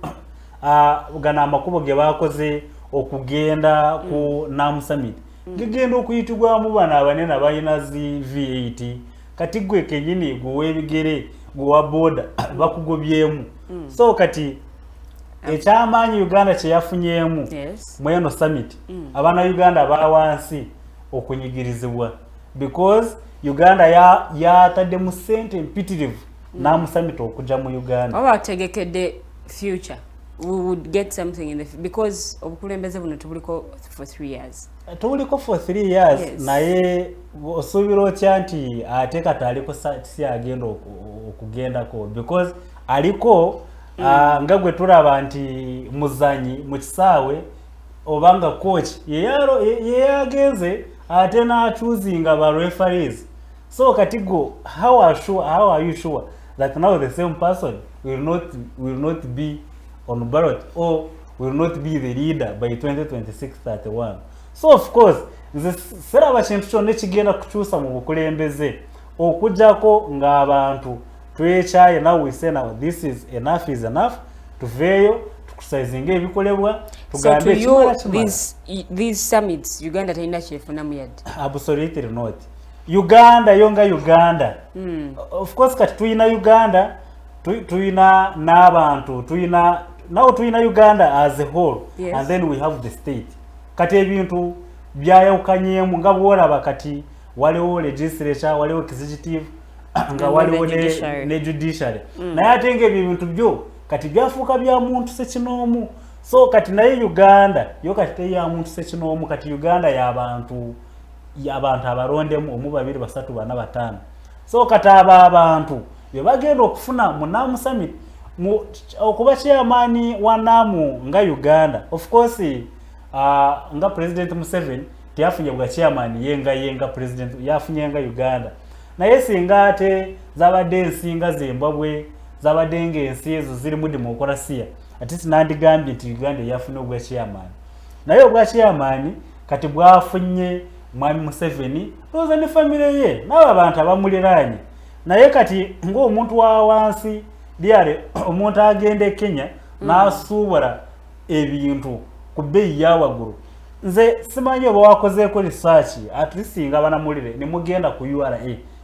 gana amakubo ge bakoze okugenda ku NAM summit. Gigenda okuyitibwa mu bana abanene abayina zi V8 kati gwe kenyini gwe bigere gwa boda bakugobyemu. So kati ekyamanyi Uganda kye yafunyemu mweno summit abana Uganda bawansi okunyigirizibwa because Uganda yatadde mu sente mpitirivu NAM summit okujja mu Uganda. Obategekedde future we would get something in the because Obukulembeze buno tubuliko for 3 years. Tubuliko for 3 years naye osubira otya nti ate kati aliko si agenda okugendako because aliko nga gwe tulaba nti muzanyi mu kisaawe obanga coach yeyagenze ate n'achuzinga ba referees. So kati go how are you sure that now the same person will not be on ballot or will not be the leader by 2026-31? So of course seraba kintu kyonna ekigenda kukyusa mu bukulembeze okujjako ng'abantu twekyaye now we say now this is enough tuveeyo tukusayizinga ebikolebwa tugambe ekimala these summits Uganda talina kyefunamu yadde. Absolutely not. Uganda yonga Uganda. Of course kati tuyina Uganda tuyina n'abantu tuyina Uganda as a whole and then we have the state. Kati ebintu byayawukanyemu nga bwolaba kati waliwo legislature waliwo executive nga waliwo ne judiciary naye ate ng'ebintu byo kati byafuuka bya muntu sekinoomu. So kati naye Uganda yo kati teya muntu sekinoomu kati Uganda y'abantu abalondemu omu 2 3 4 5. So kati abantu bye bagenda okufuna mu NAM summit okuba chairman wa NAM nga Uganda. Of course nga President Museveni teyafunye bwa chairman yenga president yafunye nga Uganda naye singa ate zabadde ensinga Zimbabwe zabadde ng'ensi ezo ziri mu demokrasia ate sinandigambye nti Uganda yafuna obwa chairman naye obwa chairman kati bwafunye Mwami Museveni loza ne family ye n'abo abantu abamuliraanye naye kati ng'omuntu wa wansi lyale omuntu agenda Kenya n'asuubula ebintu ku bbeeyi ya waggulu. Nze simanyi oba wakozeeko research at least nga banamulire ne mugenda ku URA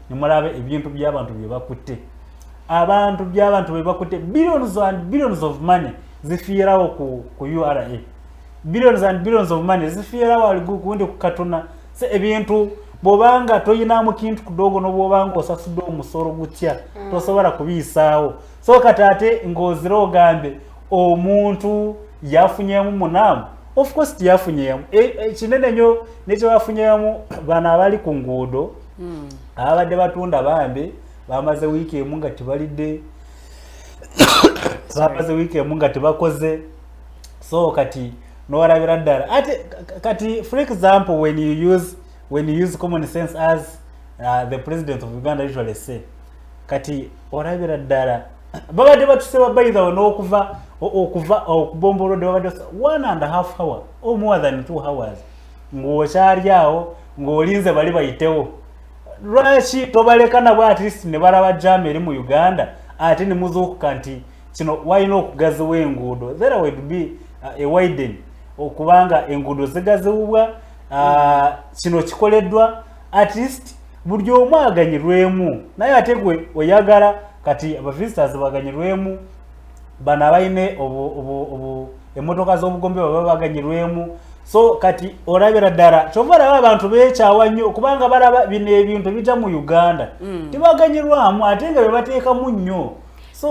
ne mulaba ebintu by'abantu bye bakutte. Abantu by'abantu bye bakutte billions and billions of money zifiirawo ku URA. Billions and billions of money zifiirawo aligundi ku katona. Se ebintu bobanga toyinamu kintu kudogo n'obwobanga osasudde omusoro gutya tosobola kubiyisaawo. So katate ngozira ogambe omuntu yafunyemu mu NAM. Of course yafunyemu kinene nnyo n'ekyo bafunyemu bana abali ku nguudo abadde batunda bambe bamaze wiiki emu nga tibalidde bamaze wiiki emu nga tibakoze. So kati n'olabira ddala ate kati for example when you use common sense as the president of Uganda usually say kati olabira ddala babadde batuseba bayitha n'okuva okubombolodde babadde 1.5 hour or more than 2 hours ng'okyali awo ng'olinze bali bayitewo. Lwaki tobaleka nabo at least ne balaba jam eri mu Uganda ate ne muzuukuka nti kino walina okugaziwa enguudo. There would be a widen okubanga enguudo zigaziwubwa kino kikoleddwa at least buli omu aganyirwemu. Naye ate gwe oyagala kati abavisitors baganyirwemu, bano abayine emmotoka z'obugombe baba baganyirwemu. So kati olabira ddala kyova laba abantu beekyawa nnyo kubanga balaba bino ebintu bijja mu Uganda tibaganyirwamu ate nga bebateekamu nnyo.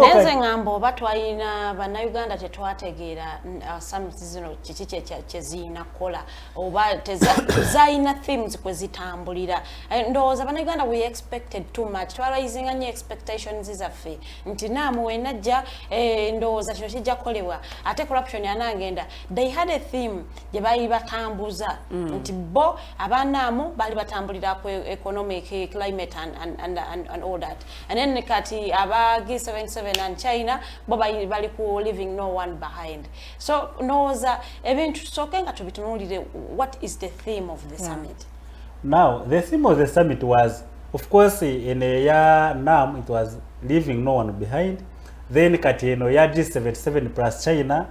Nenze ngamba oba twalina bannayuganda tetwategeera summit zino kiki kyeziina kukola oba tezayina themes kwe zitambulira. Ndowooza bannayuganda we expected too much, twalayizinga nnyo expectations zaffe nti naamu wenajja ndowooza kino kijja kukolebwa ate corruption yanagenda. They had a theme gye bali batambuza nti bo abanaamu bali batambulira ku economic climate and all that, and then kati abagi 77 and China bo bali ku leaving no one behind. So noza ebintu sokenga tubitunulire what is the theme of the summit. Now the theme of the summit was, of course, in a year NAM it was leaving no one behind. Then kati eno ya G77 plus China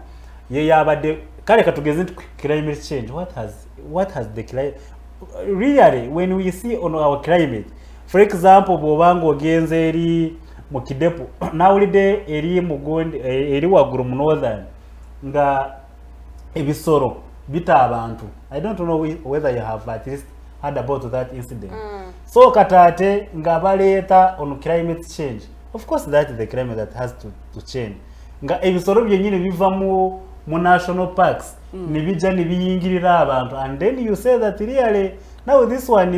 ye yabade kale katugeze into climate change. What has the climate really when we see on our climate, for example bobanga ogenze eri mukidepo nawulide eri mugondi eri waguru mu northern nga ebisoro bita abantu. I don't know whether you have at least heard about that incident. So katate nga baleta on climate change. Of course that is the climate that has to change. Nga ebisoro byenyine biva mu national parks nibija nibiyingirira abantu, and then you say that really now this one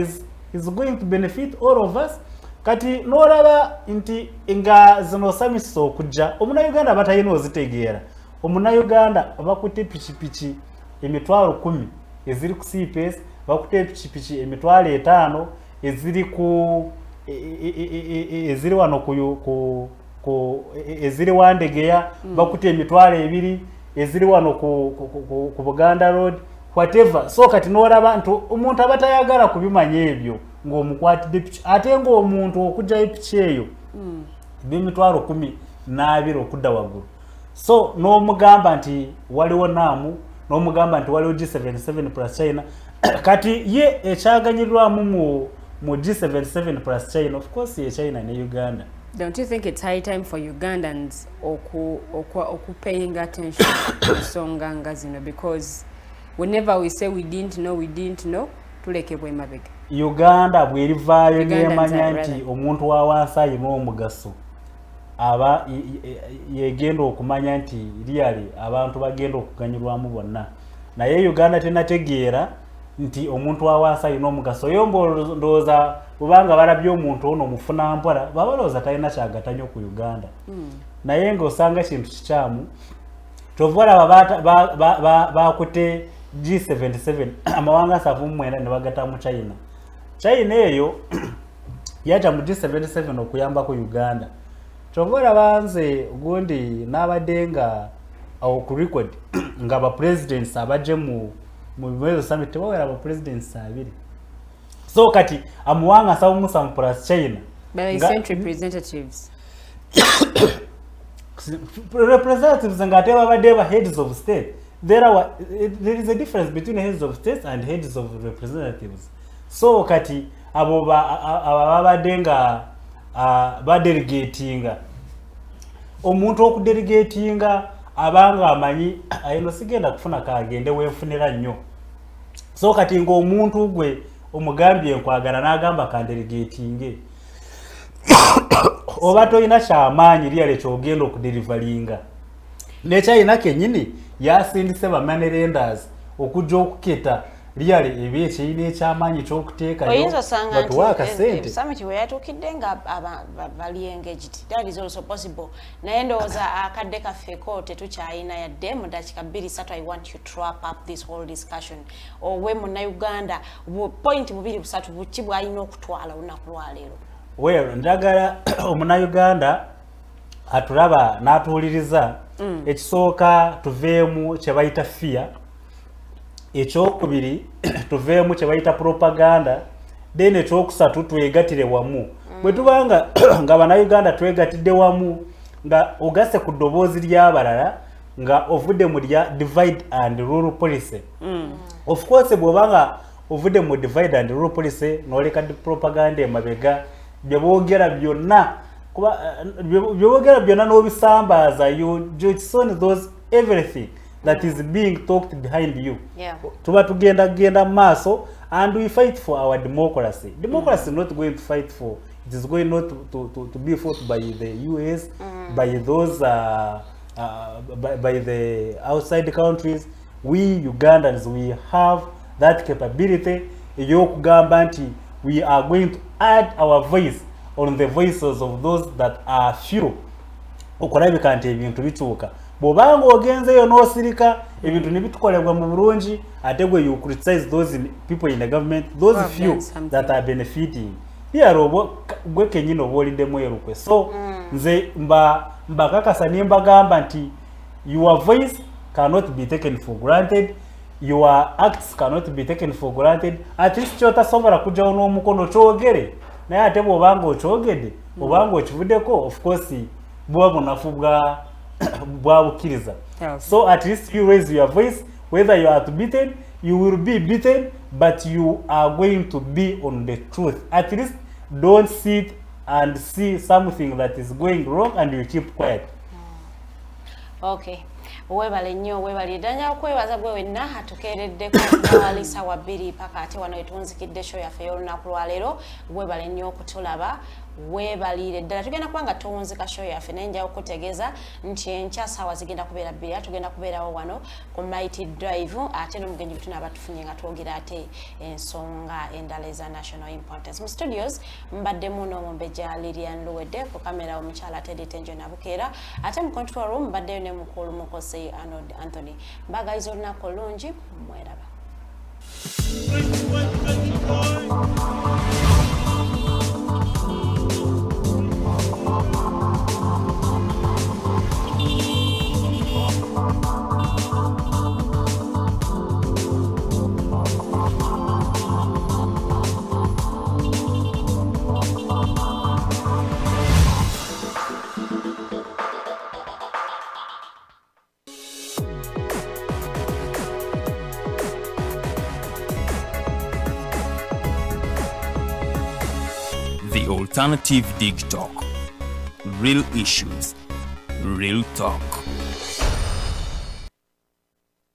is going to benefit all of us. Kati noraba nti nga zino summits okujja Omunayuganda batayina ozitegeera. Omunayuganda bakutte pichipichi emitwalo 10 eziri ku CPS, bakutte pichipichi emitwalo 5 eziri ku eziri wano ku eziri wandegeya, bakutte emitwalo 2 eziri wano ku Buganda Road, whatever. So kati noraba nti omuntu abatayagala kubimanya ebyo ng'omukwatidde pichi ate ng'omuntu okujja epichi eyo b'emitwalo 10 n'abiri okudda waggulu. So n'omugamba nti waliwo naamu, n'omugamba nti waliwo G77 plus China. Kati ye ekyaganyirirwamu mu G77 plus China, of course ye China ne Uganda. Don't you think it's high time for Ugandans paying attention to nsonga nga zino, because whenever we say we didn't know tulekebwa emabega. Uganda bwerivaayo n'emanya nti omuntu wa wansi alina omugaso aba yegenda okumanya nti really abantu bagenda okuganyirwamu bonna. Naye Uganda tenategeera nti omuntu wa wansi alina omugaso. Yombo ndowooza kubanga balabye omuntu ono mufuna mpola baba balowooza talina kyagatanyo ku Uganda. Naye ng'osanga kintu kikyamu tovola bakutte G77 amawanga 79 ne bagata mu China. China eyo yaja mu G77 okuyamba ku Uganda. Tovola banze gundi n'abadenga ku record nga ba presidents abaje mu bimezo summit tebawera aba presidents 2. So kati amuwanga sawu musa plus China. But they sent representatives. Representatives ngateba badeba heads of state. There is a difference between heads of states and heads of representatives. So kati abo badenga badelegatinga omuntu okudelegatinga abanga amanyi ayino sigenda kufuna kagende wenfunira nnyo. So kati ngo omuntu gwe omugambye enkwagala n'agamba kandelegatinge oba toyina kyamaanyi lyale kyogenda okudelivalinga. Ne China kenyini yasindise ba manerenders okujja okuketa lyale ebye kyine ekyamaanyi ky'okuteeka batuwaaka sente. Summit we yatukidde nga bali engaged. That is also possible. Naye ndowooza akadde kafeeko tetukyayina yadde mu dakiika 2-3. I want you to wrap up this whole discussion. Owe Munnayuganda point 2-3 buki bw'alina okutwala olunaku lwaleero. Well, njagala Omunnayuganda atulaba n'atuwuliriza ekisooka tuveemu kye bayita fear, ekyokubiri tuveemu kye bayita propaganda, then ekyokusatu twegatire wamu. Bwe tubanga nga bannayuganda twegatidde wamu nga ogasse ku ddoboozi ly'abalala nga ovudde mu lya divide and rule policy. Of course bw'obanga ovudde mu divide and rule policy n'oleka propaganda emabega, bye boogera byonna n'obisambaaza, you son those everything that is being talked behind you. Tuba tugenda maaso and we fight for our democracy. Democracy is not going to fight for, it is going not to be fought by the US, by those by the outside countries. We Ugandans, we have that capability. We are going to add our voice on the voices of those that are few. Okulabika nti ebintu bituuka. Bw'obanga ogenzeyo n'osirika ebintu ne bitukolebwa mu bulungi, ate gwe you criticize those people in the government, those few that are benefiting. Gwe kenyini oba oliddemu erukwe. So nze mbakakasa ne mbagamba nti your voice cannot be taken for granted, your acts cannot be taken for granted. At least kyotasobola kujjawo n'omukono kyogere, naye ate bw'obanga okyogedde obanga okivuddeko, of course buba bunafu bwa bukkiriza. So at least you raise your voice, whether you are beaten, you will be beaten, but you are going to be on the truth. At least don't sit and see something that is going wrong and you keep quiet. Okay. Webale nnyo webale danya okwebaza gwe wenna atukeereddeko alisa wa 2 paka ate wano etunzikidde show yaffe y'olunaku lwa leero. Webale nnyo okutulaba, webalire ddala. Tugenda kubanga tuwunzika show yaffe naye nja okutegeeza nti enkya ssaawa zigenda kubeera 2, tugenda kubeerawo wano ku Mighty Drive, ate n'omugenyi bituna abatufunye nga twogera ate ensonga endala eza national importance. Mu studios mbaddemu n'omumbejja Lilian Luwedde, ku kamera omukyala Teddy Tenjo Nabukeera, ate mu control room mbaddeyo ne mukulu Mukose Arnold Anthony. Mbagayiza olunaku olungi, mweraba. The Alternative Dig Talk. Real issues, real talk.